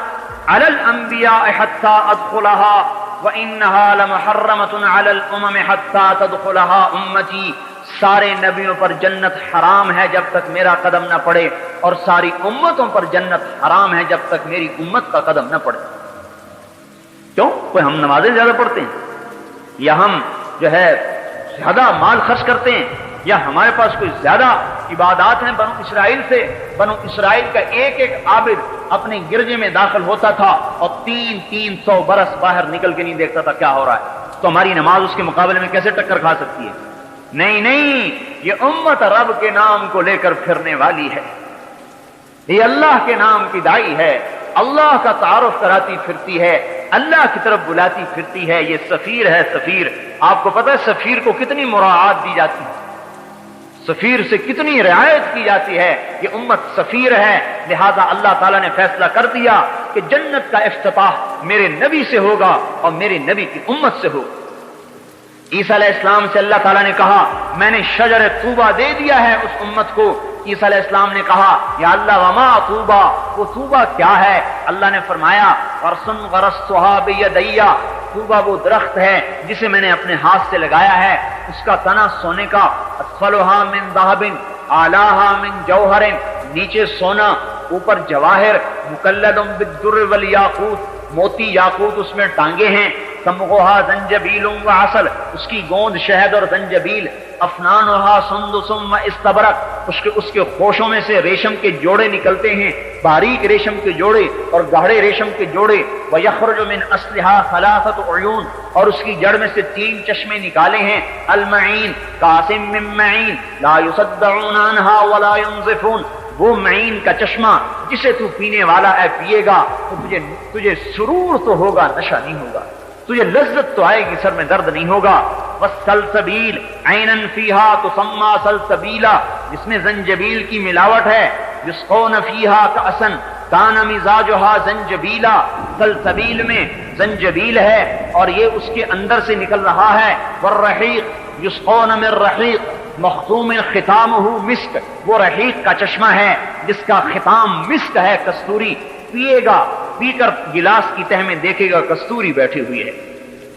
S2: علی الانبیاء حتی ادخلها وانها لمحرمۃ علی الامم حتی تدخلها امتی، سارے نبیوں پر جنت حرام ہے جب تک میرا قدم نہ پڑے، اور ساری امتوں پر جنت حرام ہے جب تک میری امت کا قدم نہ پڑے۔ کیوں؟ کوئی ہم نمازیں زیادہ پڑھتے ہیں، یا ہم جو ہے زیادہ مال خرچ کرتے ہیں، یا ہمارے پاس کوئی زیادہ عبادات ہیں بنو اسرائیل سے؟ بنو اسرائیل کا ایک ایک عابد اپنے گرجے میں داخل ہوتا تھا اور 300 برس باہر نکل کے نہیں دیکھتا تھا کیا ہو رہا ہے، تو ہماری نماز اس کے مقابلے میں کیسے ٹکر کھا سکتی ہے؟ نہیں، یہ امت رب کے نام کو لے کر پھرنے والی ہے، یہ اللہ کے نام کی دائی ہے، اللہ کا تعارف کراتی پھرتی ہے، اللہ کی طرف بلاتی پھرتی ہے، یہ سفیر ہے۔ سفیر، آپ کو پتہ ہے سفیر کو کتنی مراعات دی جاتی ہے، سفیر سے کتنی رعایت کی جاتی ہے، یہ امت سفیر ہے، لہذا اللہ تعالیٰ نے فیصلہ کر دیا کہ جنت کا افتتاح میرے نبی سے ہوگا اور میرے نبی کی امت سے ہوگا۔ عیسیٰ علیہ السلام سے اللہ تعالیٰ نے کہا میں نے شجر طوبہ دے دیا ہے اس امت کو۔ عیسیٰ علیہ السلام نے کہا یا اللہ وما طوبہ، وہ طوبہ کیا ہے؟ اللہ نے فرمایا ورسن غرستھا بیدی، طوبہ وہ درخت ہے جسے میں نے اپنے ہاتھ سے لگایا ہے، اس کا تنا سونے کا، اسفلھا من ذہب اعلیھا من جوہر، نیچے سونا اوپر جواہر، مکلد بالدر والیاقوت، موتی یاقوت اس میں ٹانگے ہیں، سمغھا زنجبیل و عسل، اس کی گوند شہد اور زنجبیل، افنانھا سندس و استبرق، اس کے خوشوں میں سے ریشم کے جوڑے نکلتے ہیں، باریک ریشم کے جوڑے اور گہرے ریشم کے جوڑے، ویخرج من اصلھا ثلاثۃ عیون، اور اس کی جڑ میں سے 3 چشمے نکالے ہیں، المعین قاسم من معین لا یصدعون عنھا ولا ينزفون، وہ معین کا چشمہ جسے تو پینے والا ہے پیے گا تو تجھے سرور تو ہوگا، نشہ نہیں ہوگا، تجھے لذت تو آئے گی، سر میں درد نہیں ہوگا۔ والسلسبیل عینا فیہا تسمی سلسبیلا، جس میں زنجبیل کی ملاوٹ ہے، یسقون فیہا کأسا کان مزاجھا زنجبیلا، سلسبیل میں زنجبیل ہے اور یہ اس کے اندر سے نکل رہا ہے، والرحیق یسقون من رحیق مختوم ختامہ مسک، وہ رحیق کا چشمہ ہے جس کا ختام مسک ہے، کستوری، پیے گا، پی کر گلاس کی تہ میں دیکھے گا کستوری بیٹھی ہوئی ہے،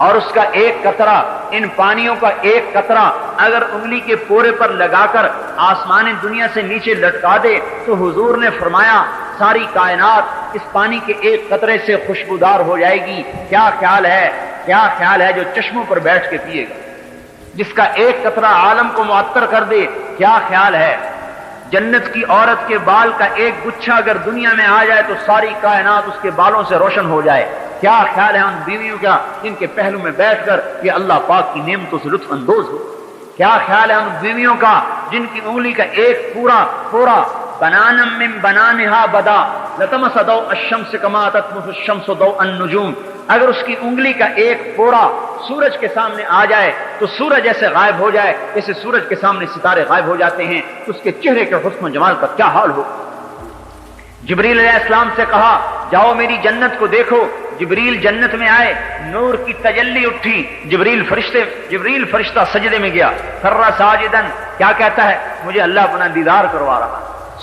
S2: اور اس کا ایک قطرہ، ان پانیوں کا ایک قطرہ اگر انگلی کے پورے پر لگا کر آسمان دنیا سے نیچے لٹکا دے تو حضور نے فرمایا ساری کائنات اس پانی کے ایک قطرے سے خوشبودار ہو جائے گی۔ کیا خیال ہے جو چشموں پر بیٹھ کے پیے گا، جس کا ایک قطرہ عالم کو معطر کر دے، کیا خیال ہے؟ جنت کی عورت کے بال کا ایک گچھا اگر دنیا میں آ جائے تو ساری کائنات اس کے بالوں سے روشن ہو جائے۔ کیا خیال ہے ان بیویوں کا جن کے پہلو میں بیٹھ کر یہ اللہ پاک کی نعمتوں سے لطف اندوز ہو؟ کیا خیال ہے ان بیویوں کا جن کی انگلی کا ایک پورا بنانا من بنانہا بدا لتمس ضوء الشمس کما تطمس الشمس ضوء النجوم، اگر اس کی انگلی کا ایک پورا سورج کے سامنے آ جائے تو سورج ایسے غائب ہو جائے جیسے سورج کے سامنے ستارے غائب ہو جاتے ہیں، تو اس کے چہرے کے حسن و جمال کا کیا حال ہو۔ جبریل علیہ السلام سے کہا جاؤ میری جنت کو دیکھو، جبریل جنت میں آئے، نور کی تجلی اٹھی، جبریل فرشتہ سجدے میں گیا، خر ساجدن، کیا کہتا ہے؟ مجھے اللہ اپنا دیدار کروا رہا،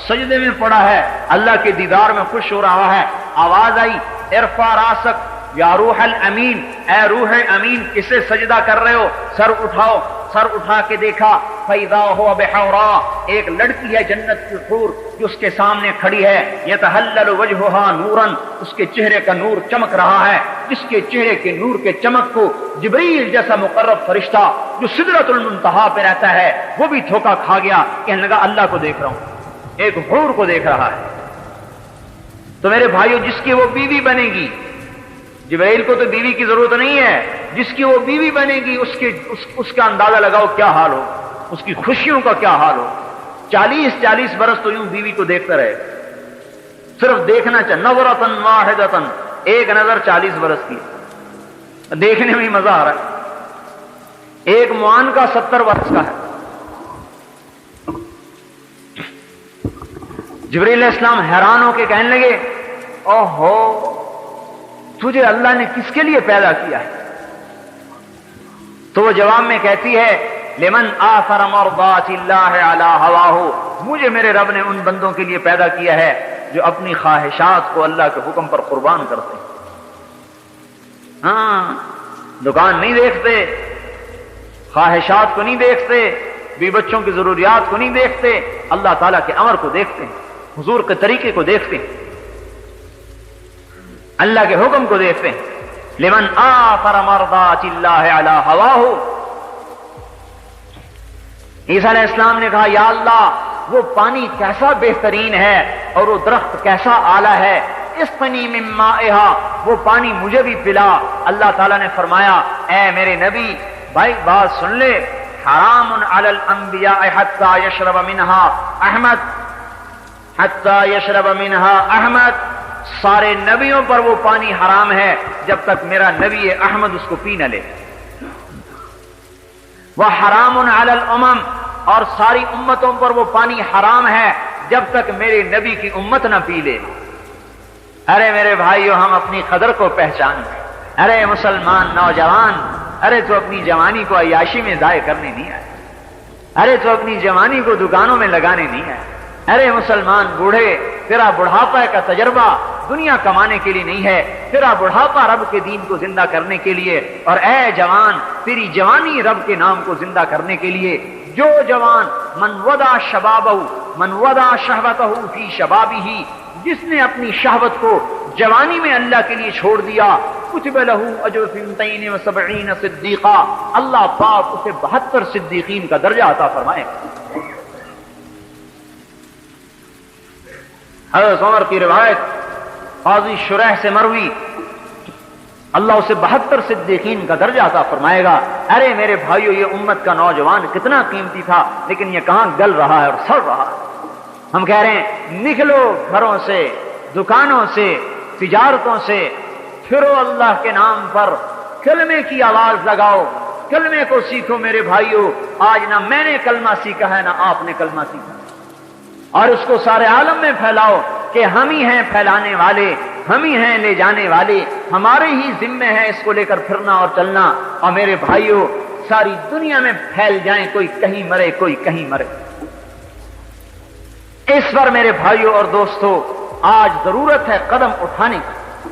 S2: سجدے میں پڑا ہے، اللہ کے دیدار میں خوش ہو رہا ہے۔ آواز آئی ارفع راسک یا روح الامین، اے روح امین کسے سجدہ کر رہے ہو؟ سر اٹھاؤ، سر اٹھا کے دیکھا فَإِذَا هُوَ بِحَوْرَا، ایک لڑکی ہے جنت کی حور جو اس کے سامنے کھڑی ہے، يَتَهَلَّلُ وَجْهُهَا نُورًا، اس کے چہرے کا نور چمک رہا ہے، جس کے چہرے کے نور کے چمک کو جبریل جیسا مقرب فرشتہ جو سدرۃ المنتہا پہ رہتا ہے وہ بھی دھوکا کھا گیا، کہنے لگا اللہ کو دیکھ رہا ہوں، ایک حور کو دیکھ رہا ہے۔ تو میرے بھائیو، جس کی وہ بیوی بنے گی، جبرائیل کو تو بیوی کی ضرورت نہیں ہے، جس کی وہ بیوی بنے گی اس کا اندازہ لگاؤ کیا حال ہو، اس کی خوشیوں کا کیا حال ہو۔ 40 برس تو یوں بیوی کو دیکھتا رہے، صرف دیکھنا چاہے، نظرۃ واحدۃ، ایک نظر 40 برس کی، دیکھنے میں ہی مزہ آ رہا ہے۔ ایک معان کا 70 برس کا ہے۔ جبرائیل علیہ السلام حیران ہو کے کہنے لگے اوہو، تجھے اللہ نے کس کے لیے پیدا کیا ہے؟ تو وہ جواب میں کہتی ہے لمن آثر مرضات اللہ علی ہواہ، مجھے میرے رب نے ان بندوں کے لیے پیدا کیا ہے جو اپنی خواہشات کو اللہ کے حکم پر قربان کرتے ہیں۔ ہاں، دکان نہیں دیکھتے، خواہشات کو نہیں دیکھتے، بی بچوں کی ضروریات کو نہیں دیکھتے، اللہ تعالیٰ کے امر کو دیکھتے ہیں، حضور کے طریقے کو دیکھتے ہیں، اللہ کے حکم کو دیکھتے ہیں۔ لمن آثر مرضات اللہ علی ہواہ، عیسیٰ علیہ السلام نے کہا یا اللہ وہ پانی کیسا بہترین ہے اور وہ درخت کیسا اعلیٰ ہے، اسقنی من مائہا، وہ پانی مجھے بھی پلا۔ اللہ تعالیٰ نے فرمایا اے میرے نبی بھائی بات سن لے، حرام علی الانبیاء حتی یشرب منہا احمد، حتی یشرب منہا احمد، سارے نبیوں پر وہ پانی حرام ہے جب تک میرا نبی احمد اس کو پی نہ لے۔ وحرام علی الامم، اور ساری امتوں پر وہ پانی حرام ہے جب تک میرے نبی کی امت نہ پی لے۔ ارے میرے بھائیو، ہم اپنی قدر کو پہچانیں۔ ارے مسلمان نوجوان، ارے تو اپنی جوانی کو عیاشی میں ضائع کرنے نہیں آئے، ارے تو اپنی جوانی کو دکانوں میں لگانے نہیں آئے۔ ارے مسلمان بوڑھے، تیرا بڑھاپا کا تجربہ دنیا کمانے کے لیے نہیں ہے، تیرا بڑھاپا رب کے دین کو زندہ کرنے کے لیے، اور اے جوان تیری جوانی رب کے نام کو زندہ کرنے کے لیے۔ جو جوان من ودا شبابہ، من ودا شہوتہ فی شبابہ، جس نے اپنی شہوت کو جوانی میں اللہ کے لیے چھوڑ دیا، کتب لہ اجر 72 صدیقہ، اللہ پاک اسے 72 صدیقین کا درجہ عطا فرمائے۔ حضرت عمر کی روایت قاضی شریح سے مروی، اللہ اسے 72 صدیقین کا درجہ عطا فرمائے گا۔ ارے میرے بھائیو، یہ امت کا نوجوان کتنا قیمتی تھا، لیکن یہ کہاں گل رہا ہے اور سڑ رہا ہے۔ ہم کہہ رہے ہیں نکلو گھروں سے، دکانوں سے، تجارتوں سے، پھرو اللہ کے نام پر، کلمے کی آواز لگاؤ، کلمے کو سیکھو میرے بھائیو۔ آج نہ میں نے کلمہ سیکھا ہے نہ آپ نے کلمہ سیکھا، اور اس کو سارے عالم میں پھیلاؤ کہ ہم ہی ہیں پھیلانے والے، ہم ہی ہیں لے جانے والے، ہمارے ہی ذمے ہے اس کو لے کر پھرنا اور چلنا۔ اور میرے بھائیو، ساری دنیا میں پھیل جائیں، کوئی کہیں مرے کوئی کہیں مرے۔ اس پر میرے بھائیو اور دوستو آج ضرورت ہے قدم اٹھانے کی،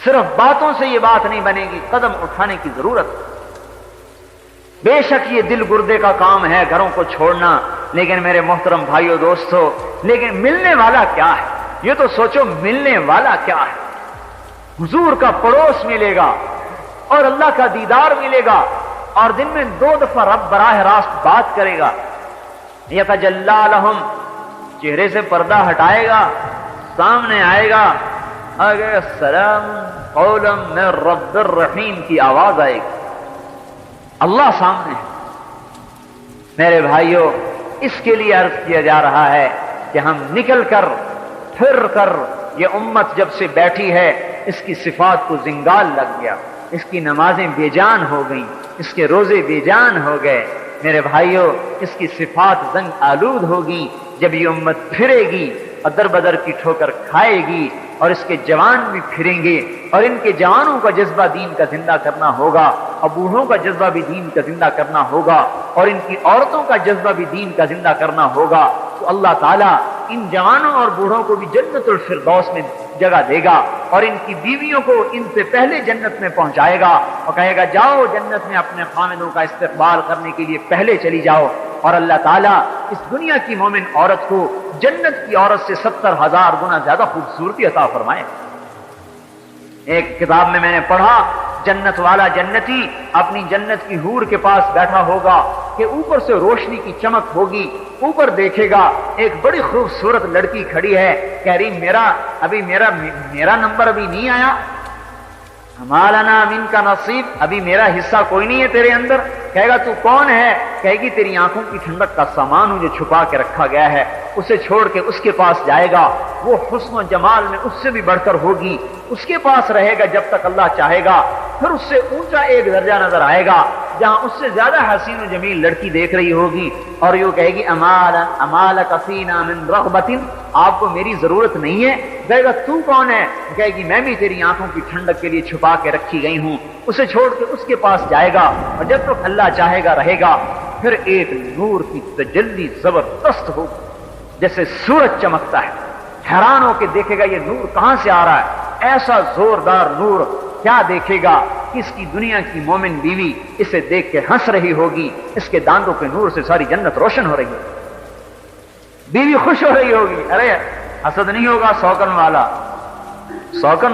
S2: صرف باتوں سے یہ بات نہیں بنے گی، قدم اٹھانے کی ضرورت ہے۔ بے شک یہ دل گردے کا کام ہے گھروں کو چھوڑنا، لیکن میرے محترم بھائیو دوستو، لیکن ملنے والا کیا ہے؟ یہ تو سوچو ملنے والا کیا ہے؟ حضور کا پڑوس ملے گا اور اللہ کا دیدار ملے گا، اور دن میں 2 دفعہ رب براہ راست بات کرے گا۔ یتجلی لہم، چہرے سے پردہ ہٹائے گا، سامنے آئے گا، اگر السلام قولا من رب الرحیم کی آواز آئے گی، اللہ سامنے ہے۔ میرے بھائیو، اس کے لیے عرض کیا جا رہا ہے کہ ہم نکل کر پھر کر، یہ امت جب سے بیٹھی ہے اس کی صفات کو زنگال لگ گیا، اس کی نمازیں بے جان ہو گئیں، اس کے روزے بے جان ہو گئے۔ میرے بھائیو، اس کی صفات زنگ آلود ہوگی۔ جب یہ امت پھرے گی اور در بدر کی ٹھوکر کھائے گی، اور اس کے جوان بھی پھریں گے، اور ان کے جوانوں کا جذبہ دین کا زندہ کرنا ہوگا، اور بوڑھوں کا جذبہ بھی دین کا زندہ کرنا ہوگا، اور ان کی عورتوں کا جذبہ بھی دین کا زندہ کرنا ہوگا، تو اللہ تعالیٰ ان جوانوں اور بوڑھوں کو بھی جنت الفردوس میں جگہ دے گا، اور ان کی بیویوں کو ان سے پہلے جنت میں پہنچائے گا اور کہے گا جاؤ جنت میں اپنے خامدوں کا استقبال کرنے کے لیے پہلے چلی جاؤ۔ اور اللہ تعالیٰ اس دنیا کی مومن عورت کو جنت کی عورت سے 70,000 گنا زیادہ خوبصورتی عطا فرمائے۔ ایک کتاب میں نے پڑھا، جنت والا جنتی اپنی جنت کی حور کے پاس بیٹھا ہوگا کہ اوپر سے روشنی کی چمک ہوگی، اوپر دیکھے گا ایک بڑی خوبصورت لڑکی کھڑی ہے، کہہ رہی میرا نمبر ابھی نہیں آیا، ہمالنا من کا نصیب، ابھی میرا حصہ کوئی نہیں ہے تیرے اندر۔ کہے گا تو کون ہے؟ کہے گی تیری آنکھوں کی ٹھنڈک کا سامان جو چھپا کے رکھا گیا ہے، اسے چھوڑ کے اس کے پاس جائے گا، وہ حسن و جمال میں اس سے بھی بڑھ کر ہوگی، اس کے پاس رہے گا جب تک اللہ چاہے گا، پھر اس سے اونچا ایک درجہ نظر آئے گا جہاں اس سے زیادہ حسین و جمیل لڑکی دیکھ رہی ہوگی، اور یوں کہے گی امالک فینا من رغبت، آپ کو میری ضرورت نہیں ہے؟ کہے گا تو کون ہے؟ کہے گی میں بھی تیری آنکھوں کی ٹھنڈک کے لیے چھپا کے رکھی گئی ہوں۔ اسے چھوڑ کے اس کے پاس جائے گا، اور جب تک اللہ چاہے گا رہے گا، پھر ایک نور کی تجلی زبردست ہوگی جیسے سورج چمکتا ہے، حیران ہو کے دیکھے گا یہ نور کہاں سے آ رہا ہے، ایسا زوردار نور کیا دیکھے گا کہ اس کی دنیا کی مومن بیوی اسے دیکھ کے ہنس رہی ہوگی، اس کے دانتوں کے نور سے ساری جنت روشن ہو رہی ہے، بیوی خوش ہو رہی ہوگی، ارے حسد نہیں ہوگا، سوکن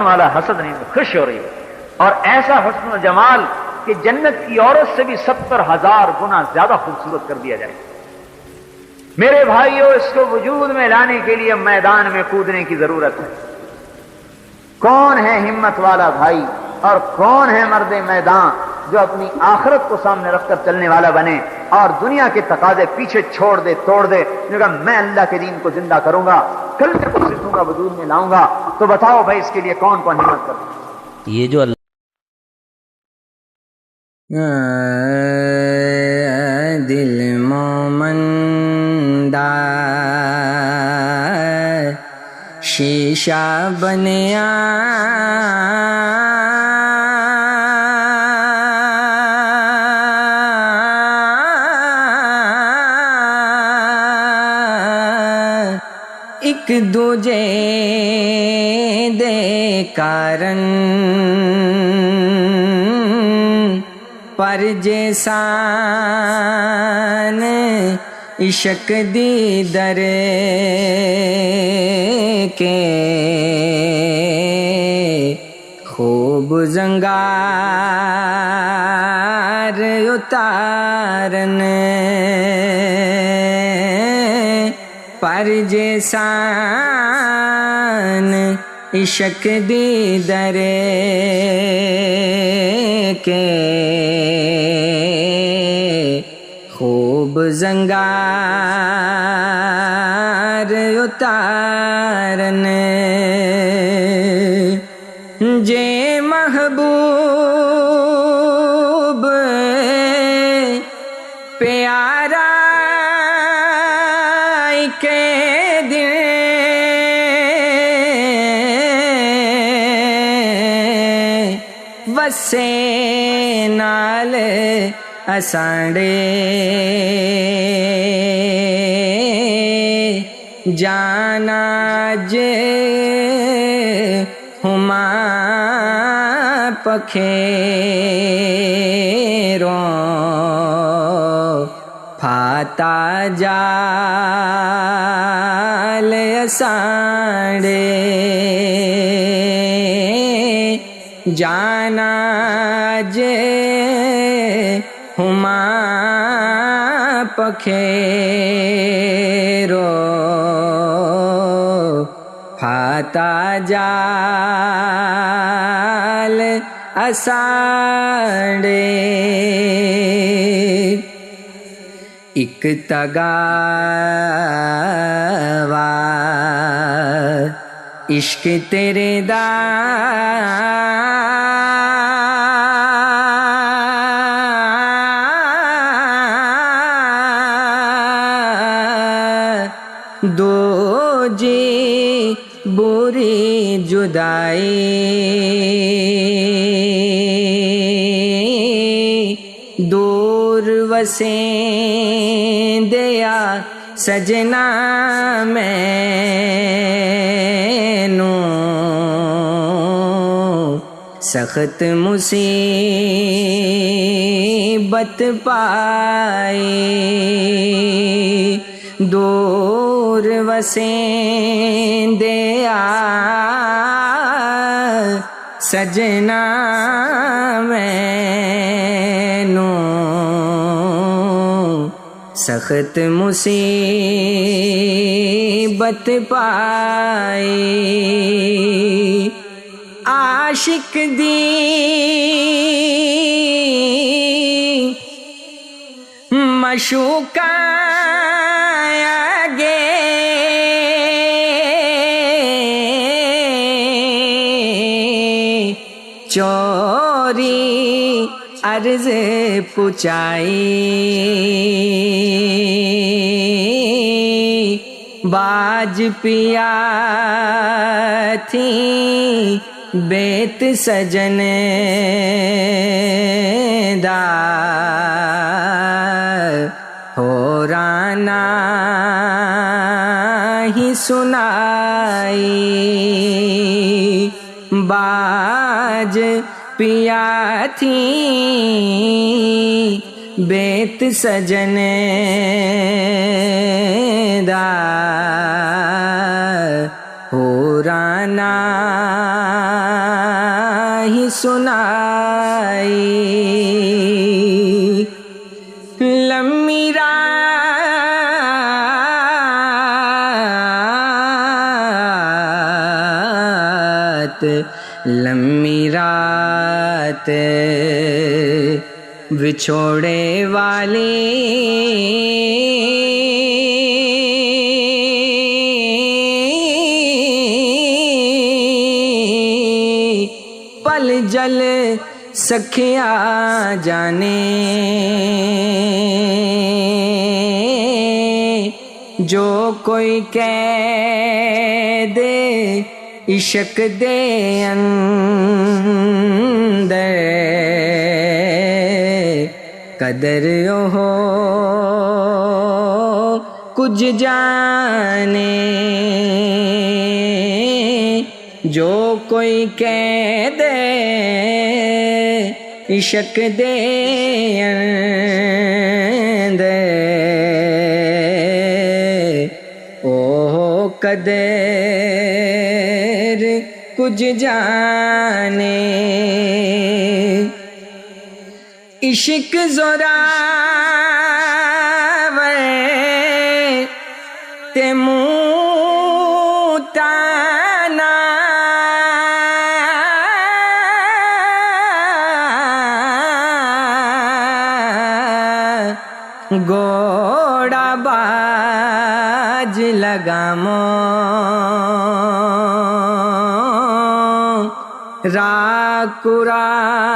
S2: والا حسد نہیں ہوگا، خوش ہو رہی ہے، اور ایسا حسن و جمال کہ جنت کی عورت سے بھی 70,000 گنا زیادہ خوبصورت کر دیا جائے۔ میرے بھائیوں، اس کو وجود میں لانے کے لیے میدان میں کودنے کی ضرورت ہے۔ کون ہے ہمت والا بھائی اور کون ہے مرد میدان جو اپنی آخرت کو سامنے رکھ کر چلنے والا بنے اور دنیا کے تقاضے پیچھے چھوڑ دے، توڑ دے، جو کہا میں اللہ کے دین کو زندہ کروں گا، کل میں کو سکھوں گا، وجود میں لاؤں گا۔ تو بتاؤ بھائی اس کے لیے کون کون ہمت کرے؟
S3: یہ جو دل مومندہ شیشہ بنیا ایک دوجے دے کارن پر جیسان عشق دی در کے خوب زنگار اتارن پر جیسان عشق دی در کے خوب زنگار اتارن جے محبوب پیارا کے دل وسے نال اساڑے جانا جے ہما پکھیروں پھاتا جال اساڑے جانا جے ہما پکھیرو پھاتا جال اساڑے ایک تگاوا عشق تیرے دا دو جی بری جدائی وسیں دیا سجنا مینوں سخت مصیبت پائی دور وسیں دیا سجنا مینوں سخت مصیبت پائی عاشق دی مشوقاں آگے چوری عرض پچائی باج پیا تھی بیت سجن دا ہو رانا ہی سنائی باج پیا تھی بیت سجن دا ہو رانا ہی سنائی لمبی رات بچھوڑے والی پل جل سکھیا جانے جو کوئی کہہ دے عشق دے اندر قدر ہو کچھ جانے جو کوئی کہہ دے عشق دے اندر او قدر کچھ جانے عشق زوراور تے منہ تانا گوڑا باج لگامو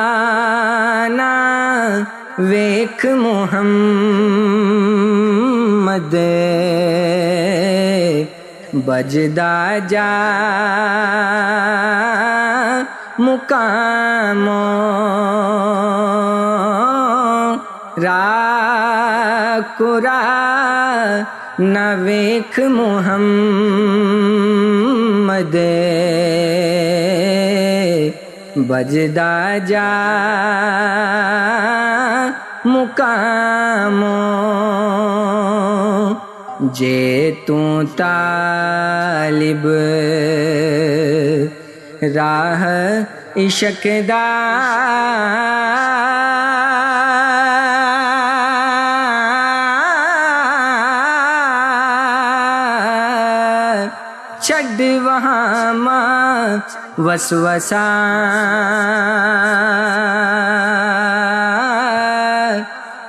S3: راکرانا ویکھ محمد بجدا جا مقامو راکرانا ویکھ محمد بجدا جا مقامو جے تو طالب راہ عشق دا چھڈ وہاں ماں وسوسہ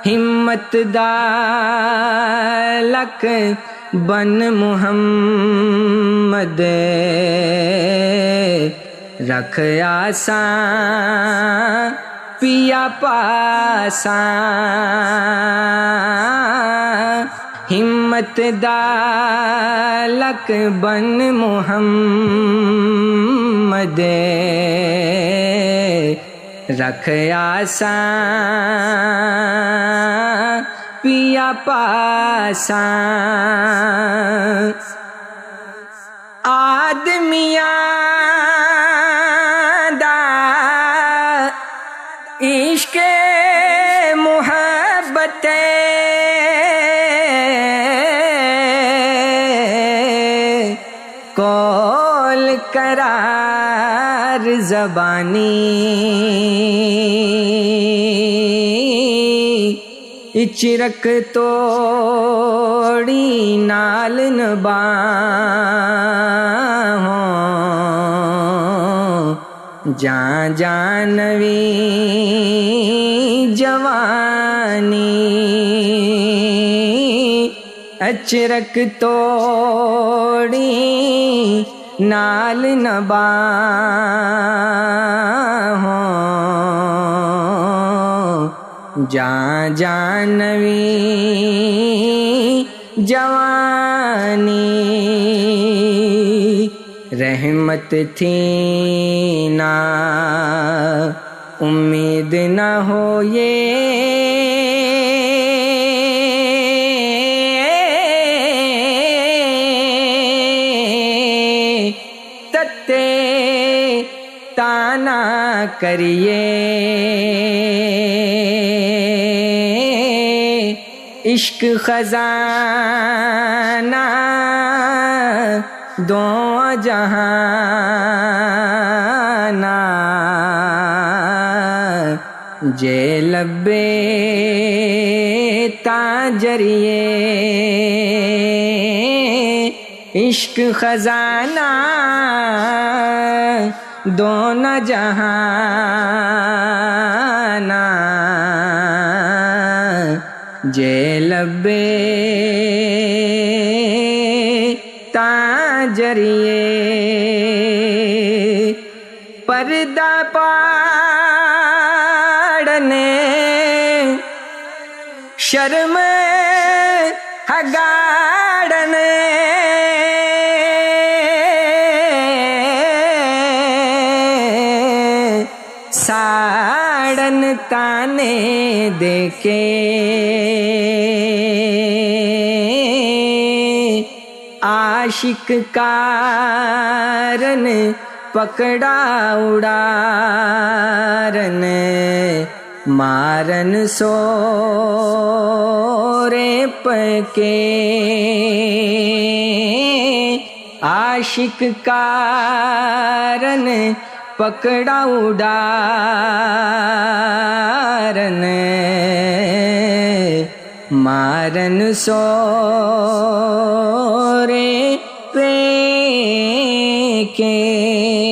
S3: ہمت دا لک بن محمد رکھ آساں پیا پاساں ہمت دا لک بن محمد رکھ آسان پیا پاساں آدمیاں دا عشق محبت قول قرار زبانی چرک توڑی نال نباہوں جان جانوی جوانی اچرک توڑی نال نباہوں جان جانوی جوانی رحمت تھی نا امید نہ ہو یہ تتے تانا کریے عشق خزانہ دو جہانا جے لبے تاجریے عشق خزانہ دونوں جہانا جے لبے تاجریے پردہ پاڑنے شرم ہگاڑنے ساڑن تانے دے کے عاشق کارن پکڑا اڑارن مارن سورے پکے عاشق کارن پکڑا اڑارن مارن سورے پہ کے